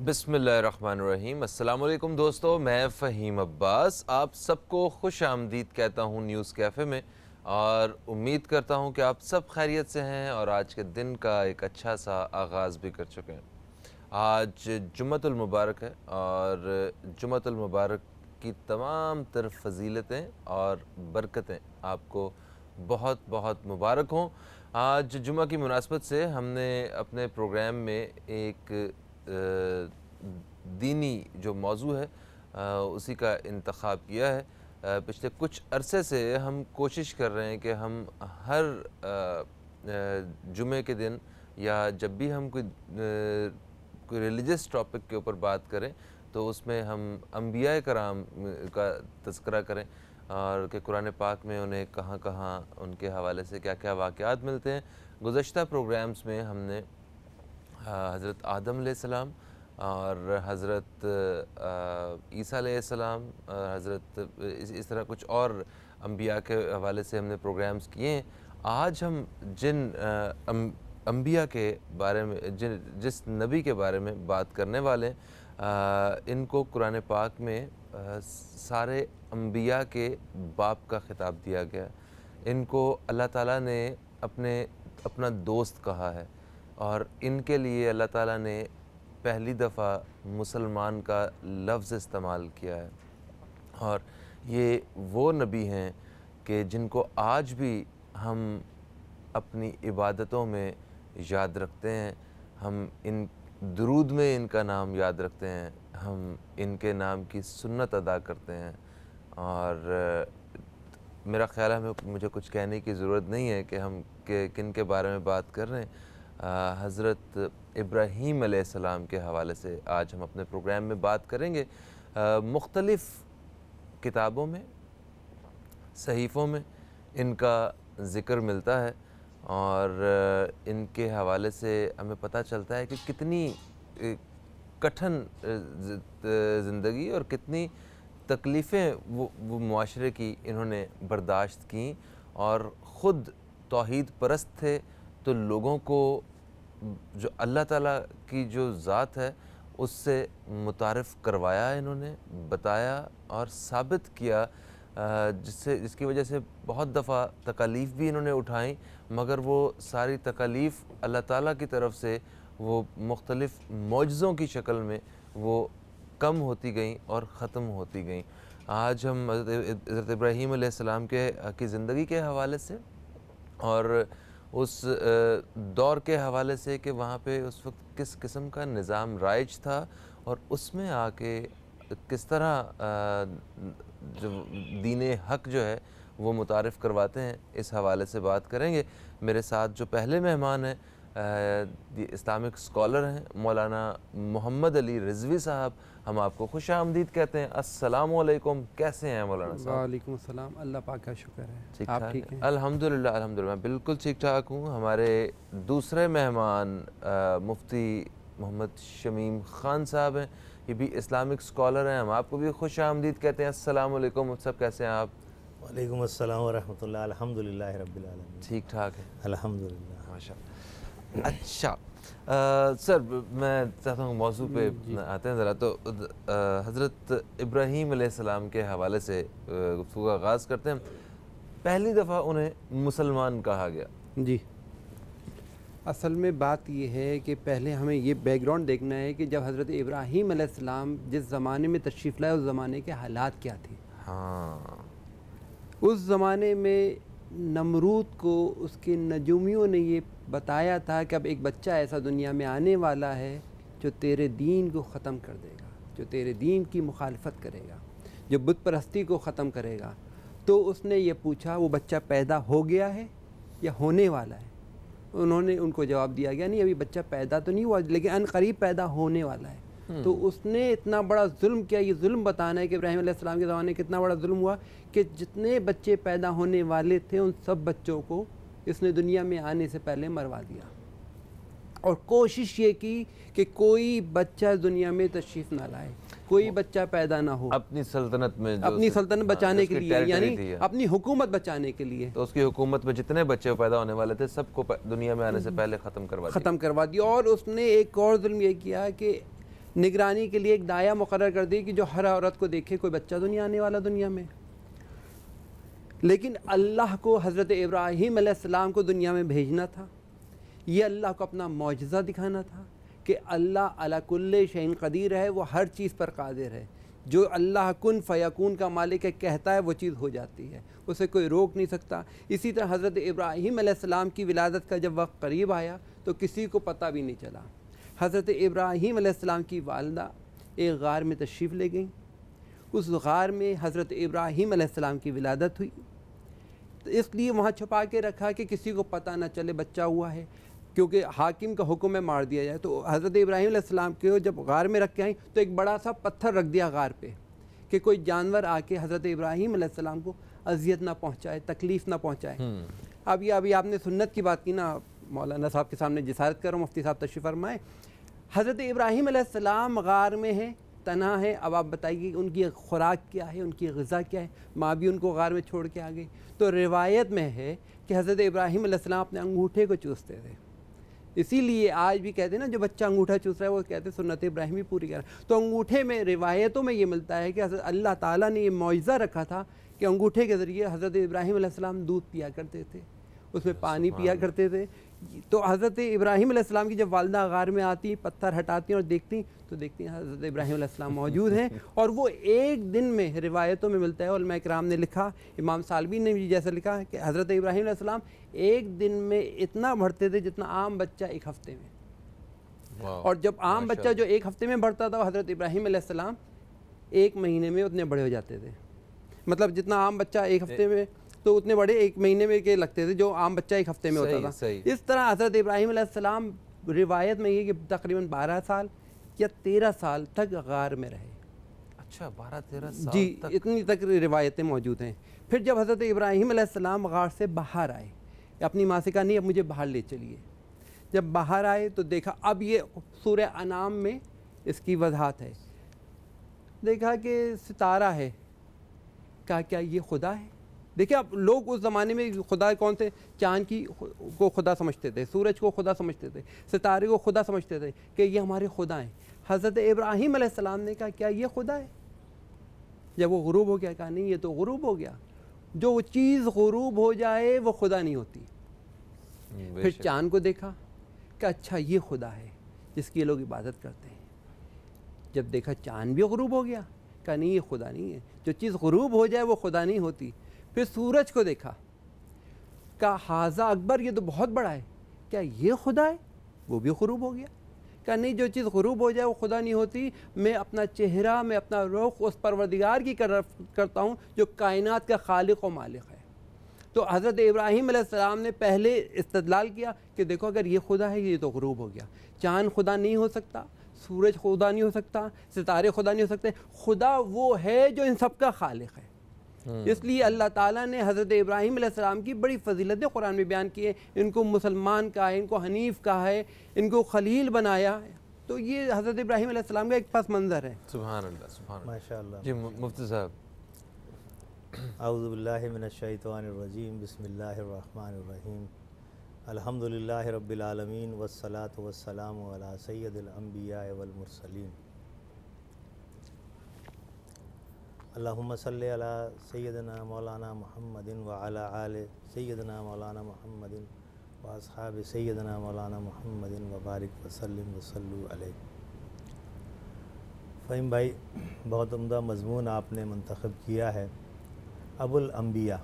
بسم اللہ الرحمن الرحیم۔ السلام علیکم دوستو، میں فہیم عباس آپ سب کو خوش آمدید کہتا ہوں نیوز کیفے میں، اور امید کرتا ہوں کہ آپ سب خیریت سے ہیں اور آج کے دن کا ایک اچھا سا آغاز بھی کر چکے ہیں۔ آج جمعۃ المبارک ہے اور جمعۃ المبارک کی تمام تر فضیلتیں اور برکتیں آپ کو بہت بہت مبارک ہوں۔ آج جمعہ کی مناسبت سے ہم نے اپنے پروگرام میں ایک دینی جو موضوع ہے اسی کا انتخاب کیا ہے۔ پچھلے کچھ عرصے سے ہم کوشش کر رہے ہیں کہ ہم ہر جمعے کے دن یا جب بھی ہم کوئی ریلیجس ٹاپک کے اوپر بات کریں تو اس میں ہم انبیاء کرام کا تذکرہ کریں، اور کہ قرآن پاک میں انہیں کہاں کہاں ان کے حوالے سے کیا کیا واقعات ملتے ہیں۔ گزشتہ پروگرامز میں ہم نے حضرت آدم علیہ السلام اور حضرت عیسیٰ علیہ السلام، حضرت اس طرح کچھ اور انبیاء کے حوالے سے ہم نے پروگرامز کیے ہیں۔ آج ہم جن انبیاء کے بارے میں جس نبی کے بارے میں بات کرنے والے ہیں، ان کو قرآن پاک میں سارے انبیاء کے باپ کا خطاب دیا گیا ہے۔ ان کو اللہ تعالیٰ نے اپنا دوست کہا ہے، اور ان کے لیے اللہ تعالیٰ نے پہلی دفعہ مسلمان کا لفظ استعمال کیا ہے، اور یہ وہ نبی ہیں کہ جن کو آج بھی ہم اپنی عبادتوں میں یاد رکھتے ہیں۔ ہم ان درود میں ان کا نام یاد رکھتے ہیں، ہم ان کے نام کی سنت ادا کرتے ہیں، اور میرا خیال ہے مجھے کچھ کہنے کی ضرورت نہیں ہے کہ ہم کن کے بارے میں بات کر رہے ہیں۔ حضرت ابراہیم علیہ السلام کے حوالے سے آج ہم اپنے پروگرام میں بات کریں گے۔ مختلف کتابوں میں، صحیفوں میں ان کا ذکر ملتا ہے، اور ان کے حوالے سے ہمیں پتہ چلتا ہے کہ کتنی کٹھن زندگی اور کتنی تکلیفیں وہ معاشرے کی انہوں نے برداشت کیں، اور خود توحید پرست تھے تو لوگوں کو جو اللہ تعالیٰ کی جو ذات ہے اس سے متعارف کروایا، انہوں نے بتایا اور ثابت کیا، جس کی وجہ سے بہت دفعہ تکالیف بھی انہوں نے اٹھائیں، مگر وہ ساری تکالیف اللہ تعالیٰ کی طرف سے وہ مختلف معجزوں کی شکل میں وہ کم ہوتی گئیں اور ختم ہوتی گئیں۔ آج ہم حضرت ابراہیم علیہ السلام کی زندگی کے حوالے سے اور اس دور کے حوالے سے کہ وہاں پہ اس وقت کس قسم کا نظام رائج تھا، اور اس میں آ کے کس طرح جو دین حق جو ہے وہ متعارف کرواتے ہیں، اس حوالے سے بات کریں گے۔ میرے ساتھ جو پہلے مہمان ہیں اسلامک اسکالر ہیں مولانا محمد علی رضوی صاحب، ہم آپ کو خوش آمدید کہتے ہیں۔ السلام علیکم، کیسے ہیں مولانا صاحب؟ وعلیکم السلام، اللہ پاک کا شکر ہے، آپ ٹھیک ہیں؟ الحمدللہ الحمدللہ میں بالکل ٹھیک ٹھاک ہوں۔ ہمارے دوسرے مہمان مفتی محمد شمیم خان صاحب ہیں، یہ بھی اسلامک اسکالر ہیں، ہم آپ کو بھی خوش آمدید کہتے ہیں۔ السلام علیکم سب، کیسے ہیں آپ؟ وعلیکم السلام ورحمۃ اللہ، الحمدللہ رب العالمین، ٹھیک ٹھاک ہے الحمدللہ، ماشاء اللہ۔ اچھا سر، میں چاہتا ہوں موضوع پہ آتے ہیں ذرا، تو حضرت ابراہیم علیہ السلام کے حوالے سے گفتگو کا آغاز کرتے ہیں۔ پہلی دفعہ انہیں مسلمان کہا گیا۔ جی، اصل میں بات یہ ہے کہ پہلے ہمیں یہ بیک گراؤنڈ دیکھنا ہے کہ جب حضرت ابراہیم علیہ السلام جس زمانے میں تشریف لائے اس زمانے کے حالات کیا تھے۔ ہاں، اس زمانے میں نمرود کو اس کے نجومیوں نے یہ بتایا تھا کہ اب ایک بچہ ایسا دنیا میں آنے والا ہے جو تیرے دین کو ختم کر دے گا، جو تیرے دین کی مخالفت کرے گا، جو بت پرستی کو ختم کرے گا۔ تو اس نے یہ پوچھا وہ بچہ پیدا ہو گیا ہے یا ہونے والا ہے؟ انہوں نے ان کو جواب دیا گیا نہیں، ابھی بچہ پیدا تو نہیں ہوا لیکن ان قریب پیدا ہونے والا ہے۔ تو اس نے اتنا بڑا ظلم کیا، یہ ظلم بتانا ہے کہ ابراہیم علیہ السلام کے زمانے کتنا بڑا ظلم ہوا کہ جتنے بچے پیدا ہونے والے تھے ان سب بچوں کو اس نے دنیا میں آنے سے پہلے مروا دیا، اور کوشش یہ کی کہ کوئی بچہ دنیا میں تشریف نہ لائے، کوئی بچہ پیدا نہ ہو، اپنی سلطنت میں اپنی سلطنت بچانے کے لیے، یعنی اپنی حکومت بچانے کے لیے۔ تو اس کی حکومت میں جتنے بچے پیدا ہونے والے تھے سب کو دنیا میں آنے سے پہلے ختم کروا دیا۔ اور اس نے ایک اور ظلم یہ کیا کہ نگرانی کے لیے ایک دایا مقرر کر دی کہ جو ہر عورت کو دیکھے، کوئی بچہ تو نہیں آنے والا دنیا میں. لیکن اللہ کو حضرت ابراہیم علیہ السلام کو دنیا میں بھیجنا تھا. یہ اللہ کو اپنا معجزہ دکھانا تھا کہ اللہ علی کل شیء قدیر ہے، وہ ہر چیز پر قادر ہے. جو اللہ کن فیکون کا مالک ہے، کہتا ہے وہ چیز ہو جاتی ہے، اسے کوئی روک نہیں سکتا. اسی طرح حضرت ابراہیم علیہ السلام کی ولادت کا جب وقت قریب آیا تو کسی کو پتہ بھی نہیں چلا. حضرت ابراہیم علیہ السلام کی والدہ ایک غار میں تشریف لے گئیں. اس غار میں حضرت ابراہیم علیہ السلام کی ولادت ہوئی. تو اس لیے وہاں چھپا کے رکھا کہ کسی کو پتہ نہ چلے بچہ ہوا ہے، کیونکہ حاکم کا حکم ہے مار دیا جائے. تو حضرت ابراہیم علیہ السلام کو جب غار میں رکھ کے آئیں تو ایک بڑا سا پتھر رکھ دیا غار پہ کہ کوئی جانور آ کے حضرت ابراہیم علیہ السلام کو اذیت نہ پہنچائے، تکلیف نہ پہنچائے. ابھی آپ نے سنت کی بات کی نا، مولانا صاحب کے سامنے جسارت کر رہا ہوں، مفتی صاحب تشریف فرمائیں. حضرت ابراہیم علیہ السلام غار میں ہیں، تنہا ہے. اب آپ بتائیے ان کی خوراک کیا ہے، ان کی غذا کیا ہے. ماں بھی ان کو غار میں چھوڑ کے آ گئی. تو روایت میں ہے کہ حضرت ابراہیم علیہ السلام اپنے انگوٹھے کو چوستے تھے. اسی لیے آج بھی کہتے ہیں نا جو بچہ انگوٹھا چوس رہا ہے وہ کہتے ہیں سنت ابراہیمی پوری کر. تو انگوٹھے میں روایتوں میں یہ ملتا ہے کہ حضرت اللہ تعالیٰ نے یہ معجزہ رکھا تھا کہ انگوٹھے کے ذریعے حضرت ابراہیم علیہ السلام دودھ پیا کرتے تھے، اس میں پانی پیا کرتے تھے. تو حضرت ابراہیم علیہ السلام کی جب والدہ غار میں آتی، پتھر ہٹاتی ہیں اور دیکھتی تو دیکھتی ہیں حضرت ابراہیم علیہ السلام موجود ہیں. اور وہ ایک دن میں، روایتوں میں ملتا ہے، علماء کرام نے لکھا، امام سالبی نے بھی جیسا لکھا کہ حضرت ابراہیم علیہ السلام ایک دن میں اتنا بڑھتے تھے جتنا عام بچہ ایک ہفتے میں. اور جب عام بچہ جو ایک ہفتے میں بڑھتا تھا، حضرت ابراہیم علیہ السلام ایک مہینے میں اتنے بڑے ہو جاتے تھے. مطلب جتنا عام بچہ ایک ہفتے میں تو اتنے بڑے ایک مہینے میں کے لگتے تھے جو عام بچہ ایک ہفتے میں ہوتا تھا. اس طرح حضرت ابراہیم علیہ السلام روایت میں یہ کہ تقریباً 12 سال یا 13 سال تک غار میں رہے. اچھا 12-13 سال جی، اتنی تک روایتیں موجود ہیں. پھر جب حضرت ابراہیم علیہ السلام غار سے باہر آئے، اپنی ماں سے کہا نہیں اب مجھے باہر لے چلیے. جب باہر آئے تو دیکھا، اب یہ سورہ انعام میں اس کی وضاحت ہے. دیکھا کہ ستارہ ہے. کہا کیا یہ خدا ہے؟ دیکھیں اب لوگ اس زمانے میں خدا کون تھے؟ چاند کو خدا سمجھتے تھے، سورج کو خدا سمجھتے تھے، ستارے کو خدا سمجھتے تھے کہ یہ ہمارے خدا ہیں. حضرت ابراہیم علیہ السلام نے کہا کیا یہ خدا ہے؟ جب وہ غروب ہو گیا، کہا نہیں یہ تو غروب ہو گیا. جو چیز غروب ہو جائے وہ خدا نہیں ہوتی. پھر چاند کو دیکھا کہ اچھا یہ خدا ہے جس کی لوگ عبادت کرتے ہیں. جب دیکھا چاند بھی غروب ہو گیا، کہا نہیں یہ خدا نہیں ہے. جو چیز غروب ہو جائے وہ خدا نہیں ہوتی. پھر سورج کو دیکھا، کہا حاذا اکبر، یہ تو بہت بڑا ہے، کیا یہ خدا ہے؟ وہ بھی غروب ہو گیا. کہا نہیں جو چیز غروب ہو جائے وہ خدا نہیں ہوتی. میں اپنا چہرہ، میں اپنا رخ اس پروردگار کی کرتا ہوں جو کائنات کا خالق و مالک ہے. تو حضرت ابراہیم علیہ السلام نے پہلے استدلال کیا کہ دیکھو اگر یہ خدا ہے یہ تو غروب ہو گیا. چاند خدا نہیں ہو سکتا، سورج خدا نہیں ہو سکتا، ستارے خدا نہیں ہو سکتے. خدا وہ ہے جو ان سب کا خالق ہے. اس لیے اللہ تعالیٰ نے حضرت ابراہیم علیہ السلام کی بڑی فضیلتیں قرآن میں بیان کی ہیں. ان کو مسلمان کہا ہے، ان کو حنیف کہا ہے، ان کو خلیل بنایا. تو یہ حضرت ابراہیم علیہ السلام کا ایک پس منظر ہے. سبحان اللہ، سبحان اللہ. ماشاء اللہ. جی مفتی صاحب. اعوذ باللہ من الشیطان الرجیم، بسم اللہ الرحمن الرحیم. الحمدللہ رب العالمین والصلاة والسلام علی سید الانبیاء والمرسلین. اللہم صلی علی سیدنا مولانا محمد وعلی آل سیدنا مولانا محمد واصحاب سیدنا مولانا محمد وبارک وسلم وصلو علیہ. فہیم بھائی، بہت عمدہ مضمون آپ نے منتخب کیا ہے. ابو الانبیاء،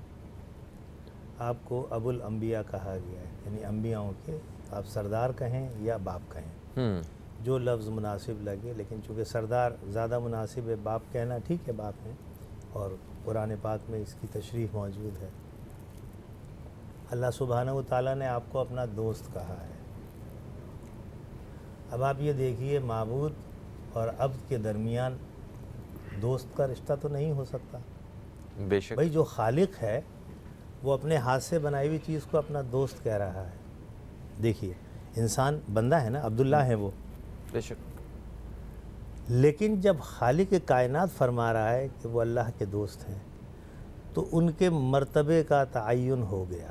آپ کو ابو الانبیاء کہا گیا ہے، یعنی انبیاؤں کے آپ سردار کہیں یا باپ کہیں، جو لفظ مناسب لگے. لیکن چونکہ سردار زیادہ مناسب ہے، باپ کہنا ٹھیک ہے، باپ ہیں، اور قرآن پاک میں اس کی تشریح موجود ہے. اللہ سبحانہ و تعالیٰ نے آپ کو اپنا دوست کہا ہے. اب آپ یہ دیکھیے، معبود اور عبد کے درمیان دوست کا رشتہ تو نہیں ہو سکتا. بے شک بھائی جو خالق ہے وہ اپنے ہاتھ سے بنائی ہوئی چیز کو اپنا دوست کہہ رہا ہے. دیکھیے انسان بندہ ہے نا، عبداللہ ہے وہ، بے شک. لیکن جب خالق کائنات فرما رہا ہے کہ وہ اللہ کے دوست ہیں تو ان کے مرتبے کا تعین ہو گیا.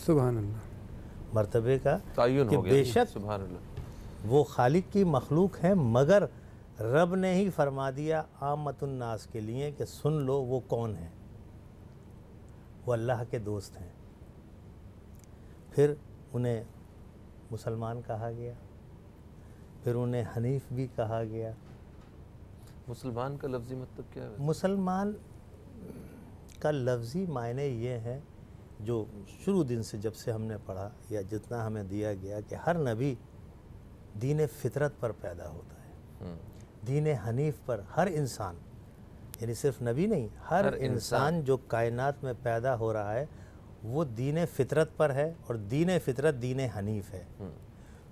سبحان اللہ. مرتبے کا تعین کہ ہو گیا. بے شک سبحان اللہ. وہ خالق کی مخلوق ہیں، مگر رب نے ہی فرما دیا عامۃ الناس کے لیے کہ سن لو وہ کون ہیں، وہ اللہ کے دوست ہیں۔ پھر انہیں مسلمان کہا گیا، پھر انہیں حنیف بھی کہا گیا۔ مسلمان کا لفظی مطلب کیا ہے؟ مسلمان کا لفظی معنی یہ ہے، جو شروع دن سے جب سے ہم نے پڑھا یا جتنا ہمیں دیا گیا، کہ ہر نبی دین فطرت پر پیدا ہوتا ہے، دین حنیف پر ہر انسان، یعنی صرف نبی نہیں، ہر انسان جو کائنات میں پیدا ہو رہا ہے وہ دین فطرت پر ہے، اور دین فطرت دین حنیف ہے۔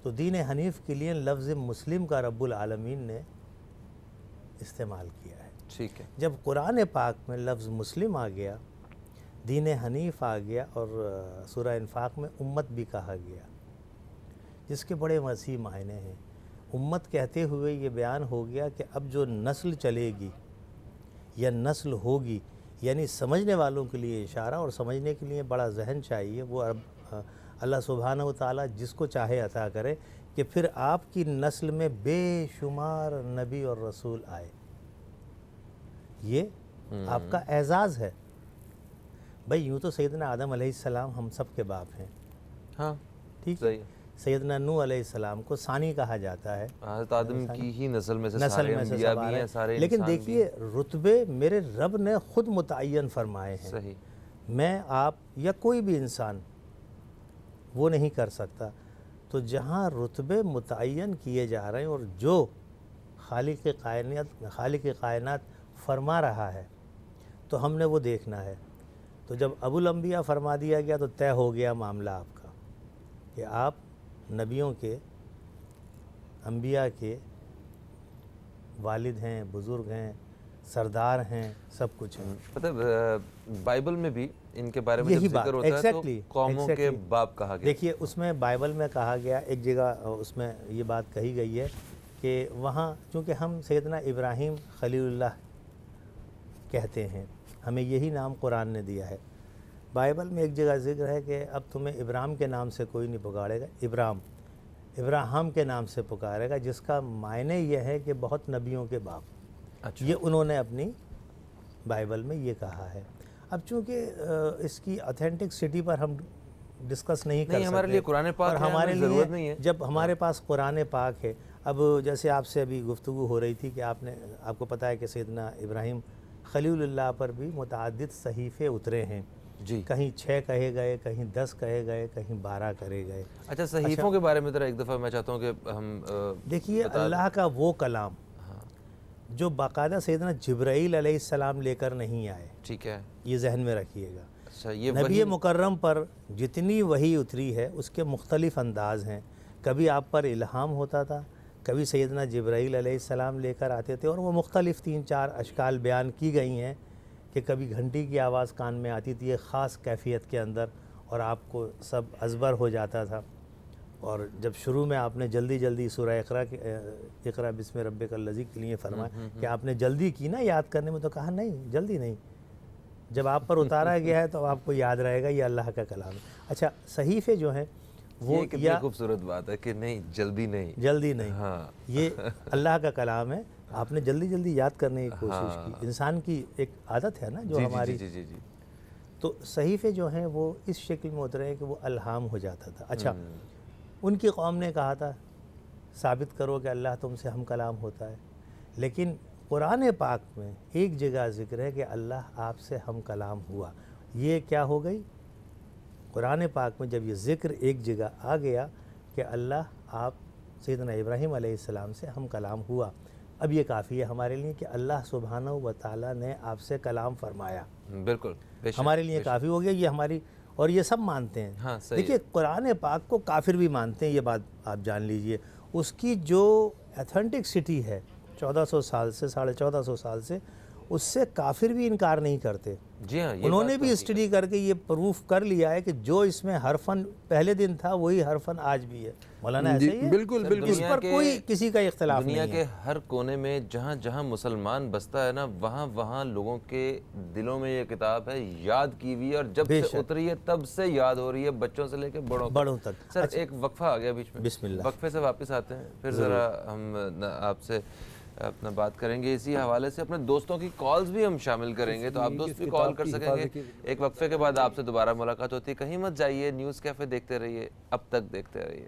تو دین حنیف کے لیے لفظ مسلم کا رب العالمین نے استعمال کیا ہے۔ ٹھیک ہے۔ جب قرآن پاک میں لفظ مسلم آ گیا، دین حنیف آ گیا، اور سورہ انفاق میں امت بھی کہا گیا، جس کے بڑے وسیع معنی ہیں۔ امت کہتے ہوئے یہ بیان ہو گیا کہ اب جو نسل چلے گی یا نسل ہوگی، یعنی سمجھنے والوں کے لیے اشارہ، اور سمجھنے کے لیے بڑا ذہن چاہیے، وہ اللہ سبحانہ و تعالیٰ جس کو چاہے عطا کرے، کہ پھر آپ کی نسل میں بے شمار نبی اور رسول آئے۔ یہ آپ کا اعزاز ہے۔ بھئی یوں تو سیدنا آدم علیہ السلام ہم سب کے باپ ہیں، ہاں ٹھیک صحیح ہے۔ سیدنا نوح علیہ السلام کو ثانی کہا جاتا ہے، حضرت آدم کی ہی نسل میں سے نسل سارے میں سے انبیاء سب آ بھی رہے ہیں، سارے ہیں۔ لیکن انسان بھی دیکھیے رتبے میرے رب نے خود متعین فرمائے ہیں۔ ہیں، صحیح۔ میں آپ یا کوئی بھی انسان وہ نہیں کر سکتا۔ تو جہاں رتبے متعین کیے جا رہے ہیں، اور جو خالق کائنات فرما رہا ہے، تو ہم نے وہ دیکھنا ہے۔ تو جب ابو الانبیاء فرما دیا گیا تو طے ہو گیا معاملہ آپ کا، کہ آپ نبیوں کے، انبیاء کے والد ہیں، بزرگ ہیں، سردار ہیں، سب کچھ ہیں۔ پتہ بائبل میں بھی ان کے بارے میں جب یہی بات ذکر ہوتا ہے تو exactly قوموں کے باپ کہا گیا۔ دیکھیے اس میں بائبل میں کہا گیا، ایک جگہ اس میں یہ بات کہی گئی ہے کہ وہاں چونکہ ہم سیدنا ابراہیم خلیل اللہ کہتے ہیں، ہمیں یہی نام قرآن نے دیا ہے۔ بائبل میں ایک جگہ ذکر ہے کہ اب تمہیں ابراہیم کے نام سے کوئی نہیں پکارے گا، ابراہیم کے نام سے پکارے گا، جس کا معنی یہ ہے کہ بہت نبیوں کے باپ۔ اچھا، یہ انہوں نے اپنی بائبل میں یہ کہا ہے۔ اب چونکہ اس کی اتھینٹک سٹی پر ہم ڈسکس نہیں کر سکتے، ہمارے لیے قرآن پاک اور ہے، ہمارے ہمیں ضرورت نہیں لیے ہے۔ جب ہمارے پاس قرآن پاک ہے، اب جیسے آپ سے ابھی گفتگو ہو رہی تھی کہ آپ کو پتہ ہے کہ سیدنا ابراہیم خلیل اللہ پر بھی متعدد صحیفے اترے ہیں، جی۔ کہیں 6 کہے گئے، کہیں 10 کہے گئے، کہیں 12 کرے گئے۔ اچھا، صحیفوں کے بارے میں ذرا ایک دفعہ میں چاہتا ہوں کہ ہم دیکھیے اللہ کا وہ کلام جو باقاعدہ سیدنا جبرائیل علیہ السلام لے کر نہیں آئے، ٹھیک ہے۔ یہ ذہن میں رکھیے گا۔ اچھا، یہ نبی مکرم پر جتنی وحی اتری ہے اس کے مختلف انداز ہیں۔ کبھی آپ پر الہام ہوتا تھا، کبھی سیدنا جبرائیل علیہ السلام لے کر آتے تھے، اور وہ مختلف 3-4 اشکال بیان کی گئی ہیں، کہ کبھی گھنٹی کی آواز کان میں آتی تھی ایک خاص کیفیت کے اندر، اور آپ کو سب ازبر ہو جاتا تھا۔ اور جب شروع میں آپ نے جلدی سورہ اقرا بسم ربک الذی کے لیے فرمایا کہ آپ نے جلدی کی نا یاد کرنے میں، تو کہا نہیں، جلدی نہیں، جب آپ پر اتارا گیا ہے تو آپ کو یاد رہے گا، یہ اللہ کا کلام ہے۔ اچھا، صحیفے جو ہیں وہ کتنی خوبصورت بات ہے کہ نہیں، جلدی نہیں، ہاں، یہ اللہ کا کلام ہے۔ آپ نے جلدی یاد کرنے کی کوشش کی، انسان کی ایک عادت ہے نا جو ہماری۔ جی۔ تو صحیفے جو ہیں وہ اس شکل میں اترے ہیں کہ وہ الہام ہو جاتا تھا۔ اچھا، ان کی قوم نے کہا تھا ثابت کرو کہ اللہ تم سے ہم کلام ہوتا ہے، لیکن قرآن پاک میں ایک جگہ ذکر ہے کہ اللہ آپ سے ہم کلام ہوا۔ یہ کیا ہو گئی؟ قرآن پاک میں جب یہ ذکر ایک جگہ آ گیا کہ اللہ آپ سیدنا ابراہیم علیہ السلام سے ہم کلام ہوا، اب یہ کافی ہے ہمارے لیے کہ اللہ سبحانہ و تعالیٰ نے آپ سے کلام فرمایا۔ بالکل، ہمارے لیے کافی ہو گیا، یہ ہماری، اور یہ سب مانتے ہیں۔ ہاں صحیح۔ دیکھیے قرآن پاک کو کافر بھی مانتے ہیں، یہ بات آپ جان لیجئے۔ اس کی جو ایتھنٹک سٹی ہے 1400 سال سے 1450 سال سے، اس سے کافر بھی انکار نہیں کرتے۔ جی ہاں، یہ انہوں نے بات بھی اسٹڈی کر کے یہ پروف کر لیا ہے کہ جو اس میں حرفن پہلے دن تھا وہی حرفن آج بھی ہے. مولانا ایسا ہی ہے, بالکل بالکل. اس پر کوئی کسی کا اختلاف دنیا نہیں کے ہر کونے میں جہاں جہاں مسلمان بستا ہے نا, وہاں وہاں لوگوں کے دلوں میں یہ کتاب ہے, یاد کی ہوئی ہے, اور جب سے اتری ہے تب سے یاد ہو رہی ہے, بچوں سے لے کے بڑوں تک. سر ایک وقفہ آ گیا بیچ میں, بسم اللہ. وقفے سے واپس آتے ہیں, پھر ذرا ہم آپ سے اپنا بات کریں گے اسی حوالے سے. اپنے دوستوں کی کالز بھی ہم شامل کریں گے, تو آپ دوست بھی کال کر سکیں گے. ایک وقفے کے بعد آپ سے دوبارہ ملاقات ہوتی ہے. کہیں مت جائیے, نیوز کیفے دیکھتے رہیے, اب تک دیکھتے رہیے.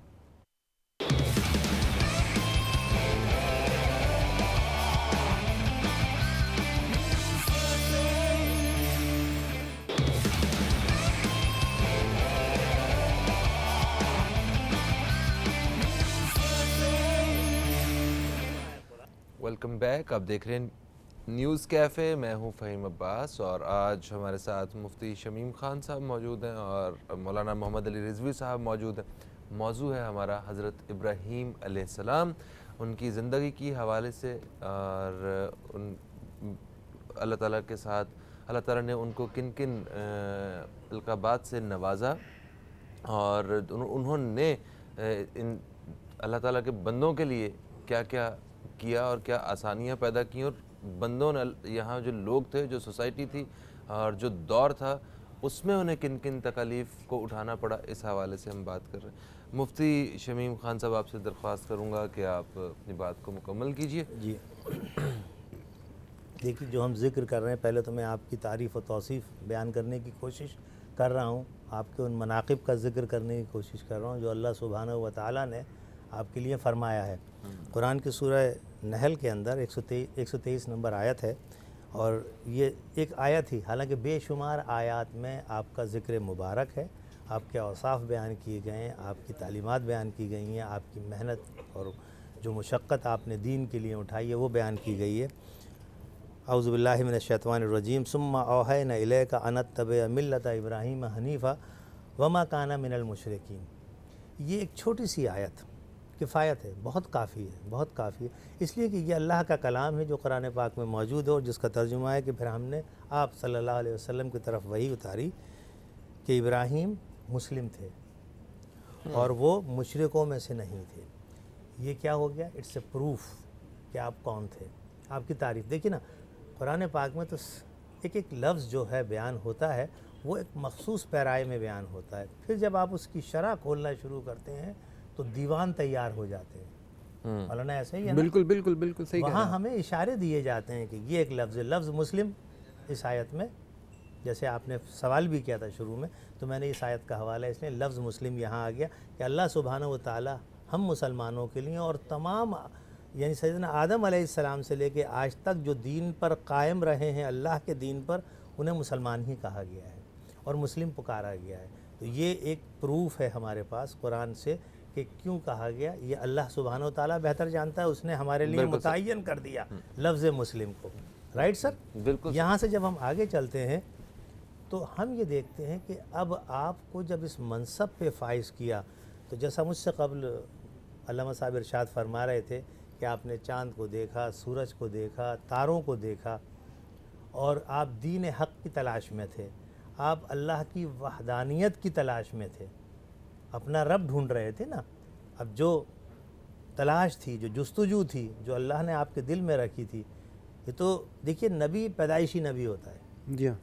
Welcome back. آپ دیکھ رہے ہیں نیوز کیفے, میں ہوں فہیم عباس, اور آج ہمارے ساتھ مفتی شمیم خان صاحب موجود ہیں اور مولانا محمد علی رضوی صاحب موجود ہیں. موضوع ہے ہمارا حضرت ابراہیم علیہ السلام, ان کی زندگی کی حوالے سے, اور ان اللہ تعالیٰ کے ساتھ اللہ تعالیٰ نے ان کو کن کن القابات سے نوازا, اور انہوں نے ان اللہ تعالیٰ کے بندوں کے لیے کیا کیا کیا اور کیا آسانیاں پیدا کی, اور بندوں نے یہاں جو لوگ تھے, جو سوسائٹی تھی اور جو دور تھا, اس میں انہیں کن کن تکالیف کو اٹھانا پڑا, اس حوالے سے ہم بات کر رہے ہیں. مفتی شمیم خان صاحب, آپ سے درخواست کروں گا کہ آپ اپنی بات کو مکمل کیجئے. جی دیکھیے, جو ہم ذکر کر رہے ہیں, پہلے تو میں آپ کی تعریف و توصیف بیان کرنے کی کوشش کر رہا ہوں, آپ کے ان مناقب کا ذکر کرنے کی کوشش کر رہا ہوں جو اللہ سبحانہ و تعالیٰ نے آپ کے لیے فرمایا ہے. قرآن کی سورہ نحل کے اندر 123 نمبر آیت ہے, اور یہ ایک آیت ہی, حالانکہ بے شمار آیات میں آپ کا ذکر مبارک ہے, آپ کے اوصاف بیان کیے گئے ہیں, آپ کی تعلیمات بیان کی گئی ہیں, آپ کی محنت اور جو مشقت آپ نے دین کے لیے اٹھائی ہے وہ بیان کی گئی ہے. اعوذ باللہ من الشیطان الرجیم. ثم اوحینا الیک ان اتبع ملۃ ابراہیم حنیفا وما کان من المشرکین. یہ ایک چھوٹی سی آیت کفایت ہے, بہت کافی ہے, بہت کافی ہے, اس لیے کہ یہ اللہ کا کلام ہے جو قرآن پاک میں موجود ہے, اور جس کا ترجمہ ہے کہ پھر ہم نے آپ صلی اللہ علیہ وسلم کی طرف وحی اتاری کہ ابراہیم مسلم تھے اور وہ مشرکوں میں سے نہیں تھے. یہ کیا ہو گیا؟ اٹس اے پروف کہ آپ کون تھے, آپ کی تعریف. دیکھیے نا, قرآن پاک میں تو ایک ایک لفظ جو ہے بیان ہوتا ہے وہ ایک مخصوص پیرائے میں بیان ہوتا ہے, پھر جب آپ اس کی شرح کھولنا شروع کرتے ہیں تو دیوان تیار ہو جاتے ہیں. مولانا ایسا ہی ہے نا؟ بالکل بالکل بالکل صحیح. وہاں ہمیں اشارے دیے جاتے ہیں کہ یہ ایک لفظ مسلم اس آیت میں, جیسے آپ نے سوال بھی کیا تھا شروع میں, تو میں نے اس آیت کا حوالہ اس لیے لفظ مسلم یہاں آ گیا کہ اللہ سبحانہ و تعالی ہم مسلمانوں کے لیے اور تمام, یعنی سیدنا آدم علیہ السلام سے لے کے آج تک جو دین پر قائم رہے ہیں, اللہ کے دین پر, انہیں مسلمان ہی کہا گیا ہے اور مسلم پکارا گیا ہے. تو یہ ایک پروف ہے ہمارے پاس قرآن سے کہ کیوں کہا گیا. یہ اللہ سبحانہ و تعالیٰ بہتر جانتا ہے, اس نے ہمارے لیے متعین کر دیا لفظ مسلم کو. Right sir? بالکل. یہاں سے جب ہم آگے چلتے ہیں تو ہم یہ دیکھتے ہیں کہ اب آپ کو جب اس منصب پہ فائز کیا, تو جیسا مجھ سے قبل علامہ صاحب ارشاد فرما رہے تھے کہ آپ نے چاند کو دیکھا, سورج کو دیکھا, تاروں کو دیکھا, اور آپ دین حق کی تلاش میں تھے, آپ اللہ کی وحدانیت کی تلاش میں تھے, اپنا رب ڈھونڈ رہے تھے نا. اب جو تلاش تھی, جو جستجو تھی, جو اللہ نے آپ کے دل میں رکھی تھی, یہ تو دیکھیے نبی پیدائشی نبی ہوتا ہے. جی ہاں,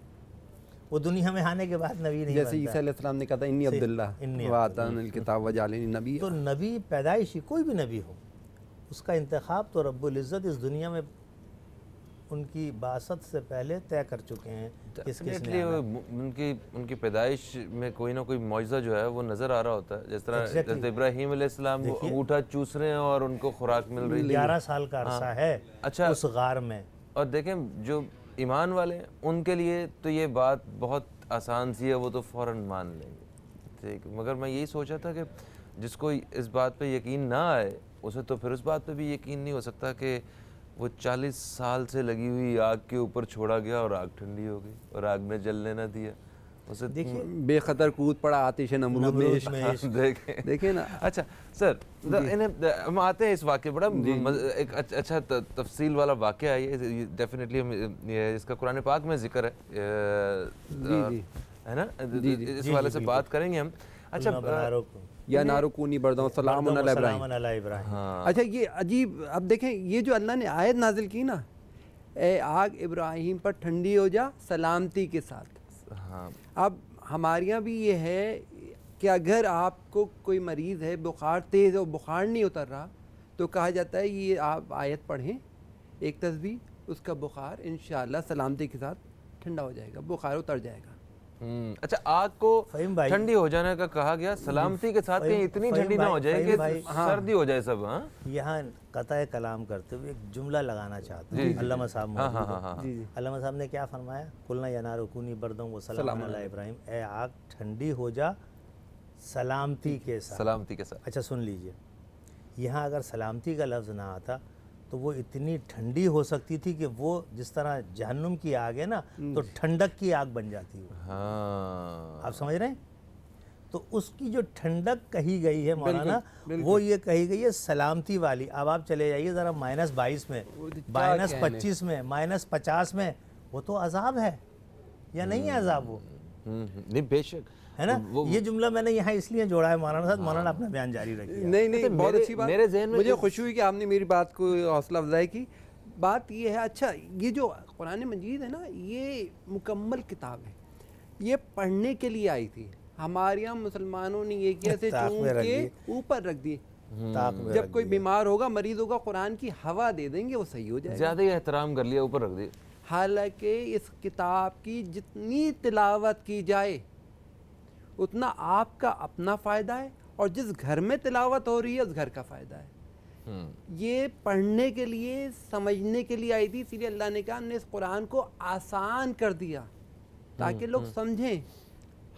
وہ دنیا میں آنے کے بعد نبی نہیں جیسے عیسیٰ علیہ السلام نے کہا تھا انی عبداللہ وآتانی الکتاب وجعلنی نبی. تو نبی پیدائشی, کوئی بھی نبی ہو, اس کا انتخاب تو رب العزت اس دنیا میں ان کی بعثت سے پہلے طے کر چکے ہیں. ان کی پیدائش میں کوئی نہ کوئی معجزہ جو ہے وہ نظر آ رہا ہوتا ہے, جس طرح حضرت ابراہیم علیہ السلام وہ انگوٹھا چوس رہے ہیں اور ان کو خوراک مل رہی ہے. 11 سال کا عرصہ ہے اس غار میں. اور دیکھیں جو ایمان والے ہیں ان کے لیے تو یہ بات بہت آسان سی ہے, وہ تو فوراً مان لیں گے. ٹھیک, مگر میں یہی سوچا تھا کہ جس کو اس بات پہ یقین نہ آئے اسے تو پھر اس بات پہ بھی یقین نہیں ہو سکتا کہ وہ 40 سال سے لگی ہوئی آگ کے اوپر چھوڑا گیا اور آگ ٹھنڈی ہو گئی اور آگ نے جلنے نہ دیا. اسے دیکھیے بے خطر کود پڑا آتش نمرود میں عشق۔ دیکھیں دیکھیں نا، اچھا سر ہم آتے ہیں اس واقعے بڑا ایک اچھا تفصیل والا واقعہ ہے یہ ڈیفینیٹلی ہم اس کا قرآن پاک میں ذکر ہے نا، اس حوالے سے بات کریں گے ہم۔ اچھا یا نارو کونی بردوں سلام علی ابراہیم۔ اچھا یہ عجیب، اب دیکھیں یہ جو اللہ نے آیت نازل کی نا، اے آگ ابراہیم پر ٹھنڈی ہو جا سلامتی کے ساتھ۔ ہاں اب ہمارے یہاں بھی یہ ہے کہ اگر آپ کو کوئی مریض ہے، بخار تیز ہے، بخار نہیں اتر رہا، تو کہا جاتا ہے یہ آپ آیت پڑھیں ایک تسبیح، اس کا بخار انشاءاللہ سلامتی کے ساتھ ٹھنڈا ہو جائے گا، بخار اتر جائے گا۔ اچھا آگ کو ٹھنڈی ہو جانے کا کہا گیا، سلامتی کے ساتھ کہیں اتنی ٹھنڈی نہ ہو جائے کہ سردی ہو جائے سب۔ ہاں یہاں قطع کلام کرتے ہوئے ایک جملہ لگانا چاہتا ہوں، علامہ صاحب موجود ہیں۔ علامہ صاحب نے کیا فرمایا؟ قلنا یا نار کونی بردوں وسلام علی ابراہیم، اے آگ ٹھنڈی ہو جا سلامتی کے ساتھ۔ سلامتی کے ساتھ۔ اچھا سن لیجئے، یہاں اگر سلامتی کا لفظ نہ آتا تو وہ اتنی ٹھنڈی ہو سکتی تھی کہ وہ جس طرح جہنم کی آگ ہے نا، تو ٹھنڈک کی آگ بن جاتی ہے۔ ہاں آپ سمجھ رہے ہیں؟ تو اس کی جو ٹھنڈک کہی گئی ہے مولانا، وہ یہ کہی گئی ہے سلامتی والی۔ اب آپ چلے جائیے ذرا -22 میں، -25 میں، -50 میں، وہ تو عذاب ہے یا نہیں ہے عذاب؟ وہ نہیں بے شک ہے نا۔ یہ جملہ میں نے یہاں اس لیے جوڑا ہے مولانا صاحب، مولانا اپنا بیان جاری رکھیے۔ نہیں بہت اچھی بات، میرے ذہن میں مجھے خوشی ہوئی کہ آپ نے میری بات کو حوصلہ افزائی کی۔ بات یہ ہے، اچھا یہ جو قرآن مجید ہے نا، یہ مکمل کتاب ہے، یہ پڑھنے کے لیے آئی تھی۔ ہمارے یہاں مسلمانوں نے یہ کیا سے چون کے اوپر رکھ دیے، جب کوئی بیمار ہوگا، مریض ہوگا، قرآن کی ہوا دے دیں گے، وہ صحیح ہو جائے گا۔ زیادہ ہی احترام کر لیا، اوپر رکھ دیا۔ حالانکہ اس کتاب کی جتنی تلاوت کی جائے اتنا آپ کا اپنا فائدہ ہے، اور جس گھر میں تلاوت ہو رہی ہے اس گھر کا فائدہ ہے۔ یہ پڑھنے کے لیے، سمجھنے کے لیے آئی تھی، اسی لیے اللہ نے کہا ہم نے اس قرآن کو آسان کر دیا تاکہ لوگ سمجھیں۔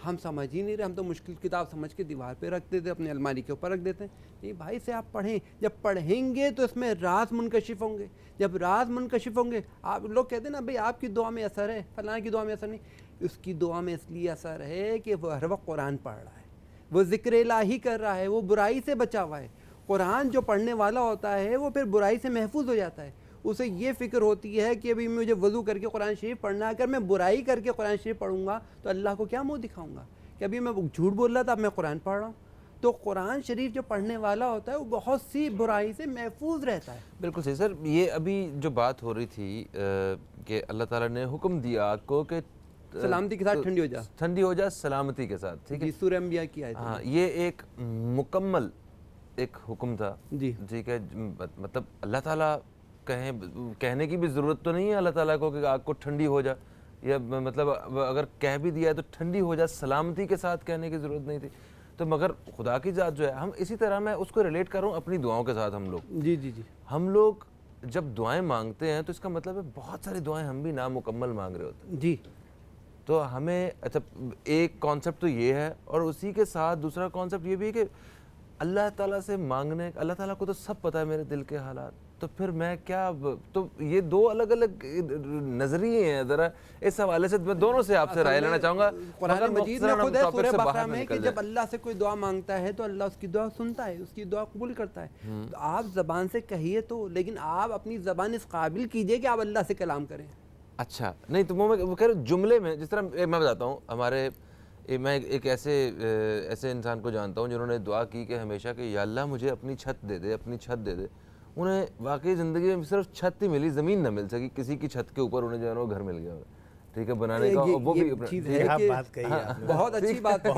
ہم سمجھ ہی نہیں رہے، ہم تو مشکل کتاب سمجھ کے دیوار پہ رکھ دیتے، اپنے الماری کے اوپر رکھ دیتے ہیں۔ نہیں بھائی سے آپ پڑھیں، جب پڑھیں گے تو اس میں راز منکشف ہوں گے، جب راز منکشف ہوں گے، آپ لوگ کہتے ہیں نا بھئی آپ کی دعا میں اثر ہے، فلاں کی دعا میں اثر نہیں، اس کی دعا میں اس لیے اثر ہے کہ وہ ہر وقت قرآن پڑھ رہا ہے، وہ ذکر الہی کر رہا ہے، وہ برائی سے بچا ہوا ہے۔ قرآن جو پڑھنے والا ہوتا ہے وہ پھر برائی سے محفوظ ہو جاتا ہے، اسے یہ فکر ہوتی ہے کہ ابھی مجھے وضو کر کے قرآن شریف پڑھنا ہے، اگر میں برائی کر کے قرآن شریف پڑھوں گا تو اللہ کو کیا منہ دکھاؤں گا کہ ابھی میں جھوٹ بول رہا تھا، اب میں قرآن پڑھ رہا ہوں۔ تو قرآن شریف جو پڑھنے والا ہوتا ہے وہ بہت سی برائی سے محفوظ رہتا ہے۔ بالکل صحیح سر، یہ ابھی جو بات ہو رہی تھی کہ اللہ تعالیٰ نے حکم دیا آگ کو کہ سلامتی کے ساتھ ٹھنڈی ہو جا، ٹھنڈی ہو جا سلامتی کے ساتھ، ٹھیک ہے جی سورہ انبیاء کی آیت۔ ہاں یہ ایک مکمل ایک حکم تھا، جی ٹھیک ہے، مطلب اللہ تعالیٰ کہنے کی بھی ضرورت تو نہیں ہے اللہ تعالیٰ کو کہ آگ کو ٹھنڈی ہو جا، یا مطلب اگر کہہ بھی دیا ہے تو ٹھنڈی ہو جا سلامتی کے ساتھ کہنے کی ضرورت نہیں تھی۔ تو مگر خدا کی ذات جو ہے، ہم اسی طرح میں اس کو ریلیٹ کر رہا ہوں اپنی دعاؤں کے ساتھ۔ ہم لوگ جی ہم لوگ جب دعائیں مانگتے ہیں تو اس کا مطلب ہے بہت ساری دعائیں ہم بھی نامکمل مانگ رہے ہوتے ہیں۔ جی تو ہمیں اچھا ایک کانسیپٹ تو یہ ہے، اور اسی کے ساتھ دوسرا کانسیپٹ یہ بھی ہے کہ اللہ تعالیٰ سے مانگنے، اللہ تعالیٰ کو تو سب پتہ ہے میرے دل کے حالات، تو پھر میں کیا، تو یہ دو الگ الگ نظریے ہیں۔ ذرا اس حوالے سے میں دونوں سے آپ سے رائے لینا چاہوں گا۔ قرآن مجید میں خود ہے سورہ بقرہ میں کہ جب اللہ سے کوئی دعا مانگتا ہے تو اللہ اس کی دعا سنتا ہے، اس کی دعا قبول کرتا ہے۔ تو آپ زبان سے کہیے تو، لیکن آپ اپنی زبان اس قابل کیجئے کہ آپ اللہ سے کلام کریں۔ اچھا نہیں تو میں کہہ رہا ہوں جملے میں، جس طرح میں بتاتا ہوں، میں ایک ایسے انسان کو جانتا ہوں جنہوں نے دعا کی کہ ہمیشہ کہ یا اللہ مجھے اپنی چھت دے دے، اپنی چھت دے دے۔ انہیں واقعی زندگی میں صرف چھت ہی ملی، زمین نہ مل سکی، کسی کی چھت کے اوپر انہیں جو ہے وہ گھر مل گیا، ٹھیک ہے، بنانے کا، وہ بھی بہت اچھی بات ہے۔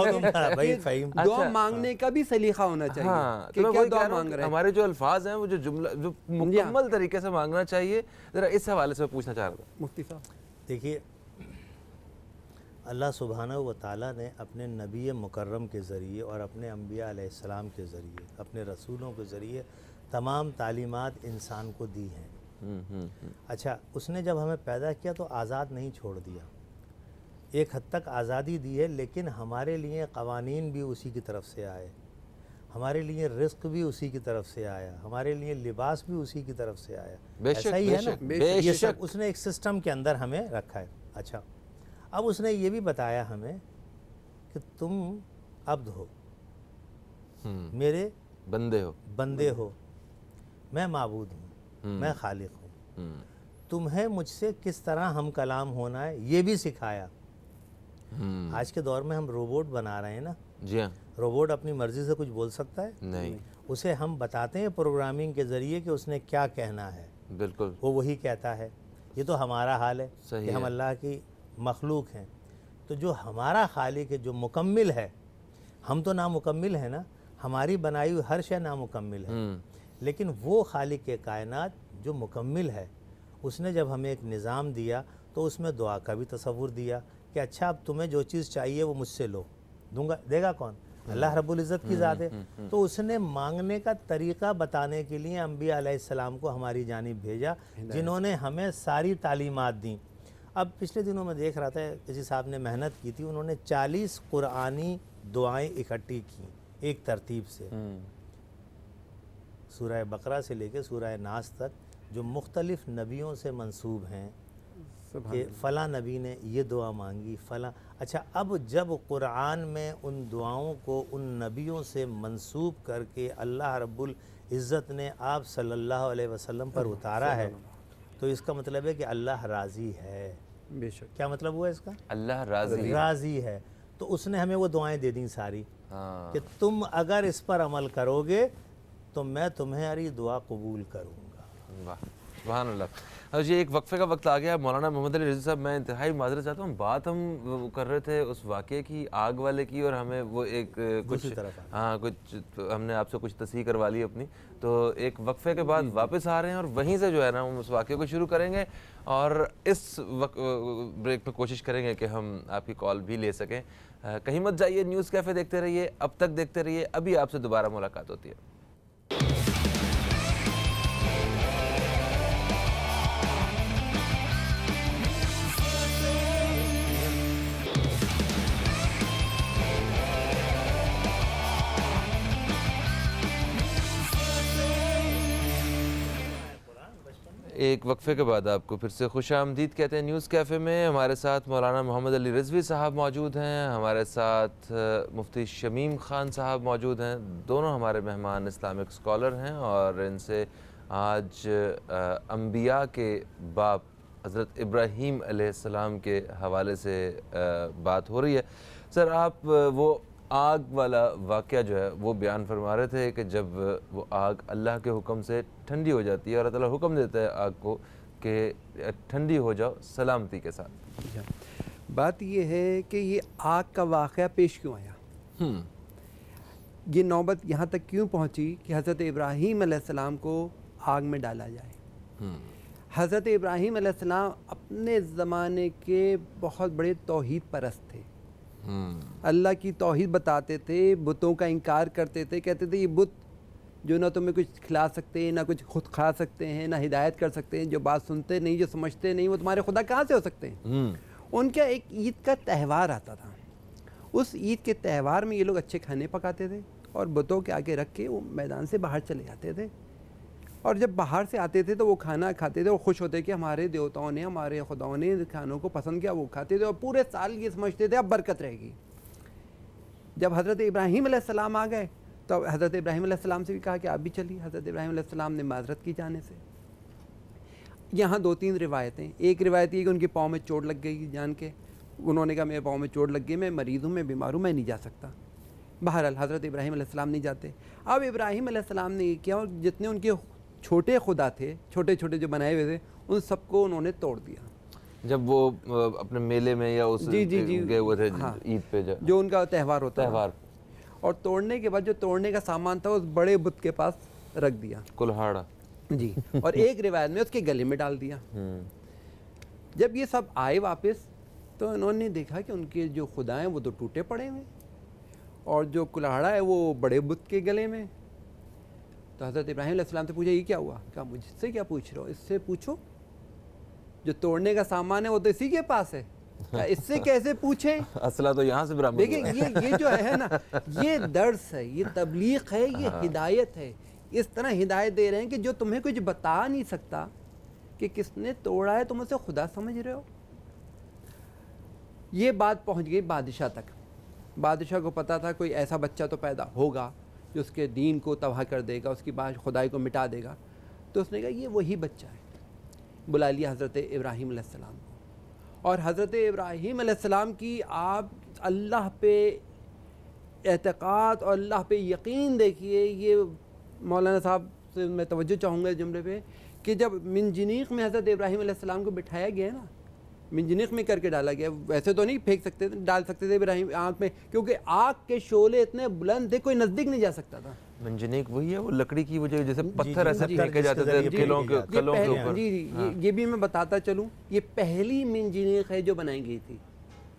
دعا مانگنے کا بھی سلیقہ ہونا چاہیے کہ کیا دعا مانگ رہے ہیں۔ ہمارے جو الفاظ ہیں وہ جو جملہ جو مکمل طریقے سے مانگنا چاہیے، ذرا اس حوالے سے میں پوچھنا چاہ رہا تھا مفتی صاحب۔ دیکھیے اللہ سبحانہ و تعالیٰ نے اپنے نبی مکرم کے ذریعے اور اپنے انبیاء علیہ السلام کے ذریعے، اپنے رسولوں کے ذریعے تمام تعلیمات انسان کو دی ہیں۔ اچھا اس نے جب ہمیں پیدا کیا تو آزاد نہیں چھوڑ دیا، ایک حد تک آزادی دی ہے، لیکن ہمارے لیے قوانین بھی اسی کی طرف سے آئے، ہمارے لیے رزق بھی اسی کی طرف سے آیا، ہمارے لیے لباس بھی اسی کی طرف سے آیا۔ ایسا ہی ہے نا، یہ سب اس نے ایک سسٹم کے اندر ہمیں رکھا ہے۔ اچھا اب اس نے یہ بھی بتایا ہمیں کہ تم عبد ہو، ہوں، میرے بندے ہو، بندے ہو، میں معبود ہوں، میں خالق ہوں، ہوں، تمہیں مجھ سے کس طرح ہم کلام ہونا ہے یہ بھی سکھایا۔ ہوں، آج کے دور میں ہم روبوٹ بنا رہے ہیں نا، جی ہاں، روبوٹ اپنی مرضی سے کچھ بول سکتا ہے؟ نہیں، اسے ہم بتاتے ہیں پروگرامنگ کے ذریعے کہ اس نے کیا کہنا ہے، بالکل وہ وہی کہتا ہے۔ یہ تو ہمارا حال ہے صحیح کہ ہم ہے۔ اللہ کی مخلوق ہیں، تو جو ہمارا خالق ہے جو مکمل ہے، ہم تو نامکمل ہیں نا، ہماری بنائی ہوئی ہر شے نامکمل ہے، ہوں، لیکن وہ خالق کائنات جو مکمل ہے، اس نے جب ہمیں ایک نظام دیا تو اس میں دعا کا بھی تصور دیا کہ اچھا اب تمہیں جو چیز چاہیے وہ مجھ سے لو، دوں گا، دے گا کون؟ اللہ رب العزت کی ذات ہے۔ تو اس نے مانگنے کا طریقہ بتانے کے لیے انبیاء علیہ السلام کو ہماری جانب بھیجا، جنہوں نے ہمیں ساری تعلیمات دیں۔ اب پچھلے دنوں میں دیکھ رہا تھا کسی صاحب نے محنت کی تھی، انہوں نے 40 قرآنی دعائیں اکٹھی کی ایک ترتیب سے، سورہ بقرہ سے لے کے سورہ ناس تک، جو مختلف نبیوں سے منسوب ہیں کہ فلاں نبی نے یہ دعا مانگی، فلاں۔ اچھا، اب جب قرآن میں ان دعاؤں کو ان نبیوں سے منسوب کر کے اللہ رب العزت نے آپ صلی اللہ علیہ وسلم پر اتارا ہے، تو اس کا مطلب ہے کہ اللہ راضی ہے۔ بے شک، کیا مطلب ہوا اس کا؟ اللہ راضی، راضی ہے۔ تو اس نے ہمیں وہ دعائیں دے دیں ساری ہاں، کہ تم اگر اس پر عمل کرو گے تو میں تمہاری دعا قبول کروں گا۔ واہ، سبحان اللہ۔ اور یہ ایک وقفے کا وقت آ گیا۔ مولانا محمد علی رضوی صاحب، میں انتہائی معذرت چاہتا ہوں، بات ہم کر رہے تھے اس واقعے کی، آگ والے کی، اور ہمیں وہ ایک کچھ کچھ ہم نے آپ سے کچھ تصحیح کروا لی اپنی، تو ایک وقفے کے بعد واپس آ رہے ہیں اور وہیں سے جو ہے نا ہم اس واقعے کو شروع کریں گے، اور اس بریک میں کوشش کریں گے کہ ہم آپ کی کال بھی لے سکیں۔ کہیں مت جائیے، نیوز کیفے دیکھتے رہیے، اب تک دیکھتے رہیے، ابھی آپ سے دوبارہ ملاقات ہوتی ہے۔ ایک وقفے کے بعد آپ کو پھر سے خوش آمدید کہتے ہیں نیوز کیفے میں۔ ہمارے ساتھ مولانا محمد علی رضوی صاحب موجود ہیں، ہمارے ساتھ مفتی شمیم خان صاحب موجود ہیں، دونوں ہمارے مہمان اسلامک اسکالر ہیں، اور ان سے آج انبیاء کے باپ حضرت ابراہیم علیہ السلام کے حوالے سے بات ہو رہی ہے۔ سر، آپ وہ آگ والا واقعہ جو ہے وہ بیان فرما رہے تھے کہ جب وہ آگ اللہ کے حکم سے ٹھنڈی ہو جاتی ہے، اور اللہ تعالیٰ حکم دیتا ہے آگ کو کہ ٹھنڈی ہو جاؤ سلامتی کے ساتھ۔ بات یہ ہے کہ یہ آگ کا واقعہ پیش کیوں آیا، یہ نوبت یہاں تک کیوں پہنچی کہ حضرت ابراہیم علیہ السلام کو آگ میں ڈالا جائے۔ حضرت ابراہیم علیہ السلام اپنے زمانے کے بہت بڑے توحید پرست تھے، اللہ کی توحید بتاتے تھے، بتوں کا انکار کرتے تھے، کہتے تھے یہ بت جو نہ تمہیں کچھ کھلا سکتے ہیں، نہ کچھ خود کھا سکتے ہیں، نہ ہدایت کر سکتے ہیں، جو بات سنتے نہیں، جو سمجھتے نہیں، وہ تمہارے خدا کہاں سے ہو سکتے ہیں۔ ان کا ایک عید کا تہوار آتا تھا، اس عید کے تہوار میں یہ لوگ اچھے کھانے پکاتے تھے اور بتوں کے آگے رکھ کے وہ میدان سے باہر چلے جاتے تھے، اور جب باہر سے آتے تھے تو وہ کھانا کھاتے تھے اور خوش ہوتے کہ ہمارے دیوتاؤں نے، ہمارے خداؤں نے کھانوں کو پسند کیا، وہ کھاتے تھے اور پورے سال یہ سمجھتے تھے اب برکت رہے گی۔ جب حضرت ابراہیم علیہ السلام آ گئے تو حضرت ابراہیم علیہ السلام سے بھی کہا کہ آپ بھی چلیے۔ حضرت ابراہیم علیہ السلام نے معذرت کی جانے سے۔ یہاں 2-3 روایتیں، ایک روایت یہ کہ ان کے پاؤں میں چوٹ لگ گئی جان کے، انہوں نے کہا میرے پاؤں میں چوٹ لگ گئی، میں مریض ہوں، میں بیمار ہوں، میں نہیں جا سکتا۔ بہرحال حضرت ابراہیم علیہ السلام نہیں جاتے۔ اب ابراہیم علیہ السلام نے یہ کیا، اور جتنے ان کے چھوٹے خدا تھے، چھوٹے چھوٹے جو بنائے ہوئے تھے، ان سب کو انہوں نے توڑ دیا۔ جب وہ اپنے میلے میں یا اس گئے ہوئے تھے عید پہ جو ان کا تہوار ہوتا تہوار، اور توڑنے کے بعد جو توڑنے کا سامان تھا اس بڑے بت کے پاس رکھ دیا، کلہاڑا جی، اور ایک روایت میں اس کے گلے میں ڈال دیا۔ جب یہ سب آئے واپس تو انہوں نے دیکھا کہ ان کے جو خدا ہیں وہ تو ٹوٹے پڑے ہوئے، اور جو کلہاڑا ہے وہ بڑے بت کے گلے میں۔ تو حضرت ابراہیم علیہ السلام سے پوچھا یہ کیا ہوا؟ کہا مجھ سے کیا پوچھ رہے ہو، اس سے پوچھو، جو توڑنے کا سامان ہے وہ تو اسی کے پاس ہے، اس سے کیسے پوچھیں؟ اصلہ تو یہاں سے برآمد ہوا۔ دیکھیں یہ جو ہے نا، یہ درس ہے، یہ تبلیغ ہے، یہ ہدایت ہے۔ اس طرح ہدایت دے رہے ہیں کہ جو تمہیں کچھ بتا نہیں سکتا کہ کس نے توڑا ہے، تم اسے خدا سمجھ رہے ہو۔ یہ بات پہنچ گئی بادشاہ تک۔ بادشاہ کو پتہ تھا کوئی ایسا بچہ تو پیدا ہوگا جو اس کے دین کو تباہ کر دے گا، اس کی خدائی کو مٹا دے گا. تو اس نے کہا یہ وہی بچہ ہے. بلا لیا حضرت ابراہیم علیہ السلام کو، اور حضرت ابراہیم علیہ السلام کی آپ اللہ پہ اعتقاد اور اللہ پہ یقین دیکھیے. یہ مولانا صاحب سے میں توجہ چاہوں گا اس جملے پہ کہ جب منجنیق میں حضرت ابراہیم علیہ السلام کو بٹھایا گیا نا، منجنیق میں کر کے ڈالا گیا، ویسے تو نہیں پھینک سکتے تھے، ڈال سکتے تھے ابراہیم آگ میں، کیونکہ آگ کے شعلے اتنے بلند تھے کوئی نزدیک نہیں جا سکتا تھا. منجنیق وہی ہے وہ لکڑی کی وجہ جیسے پتھر ایسے جی، پھینکے جاتے تھے قلعوں کے قلعوں کے اوپر. جی یہ بھی میں بتاتا چلوں، یہ پہلی منجنیق ہے جو بنائی گئی تھی.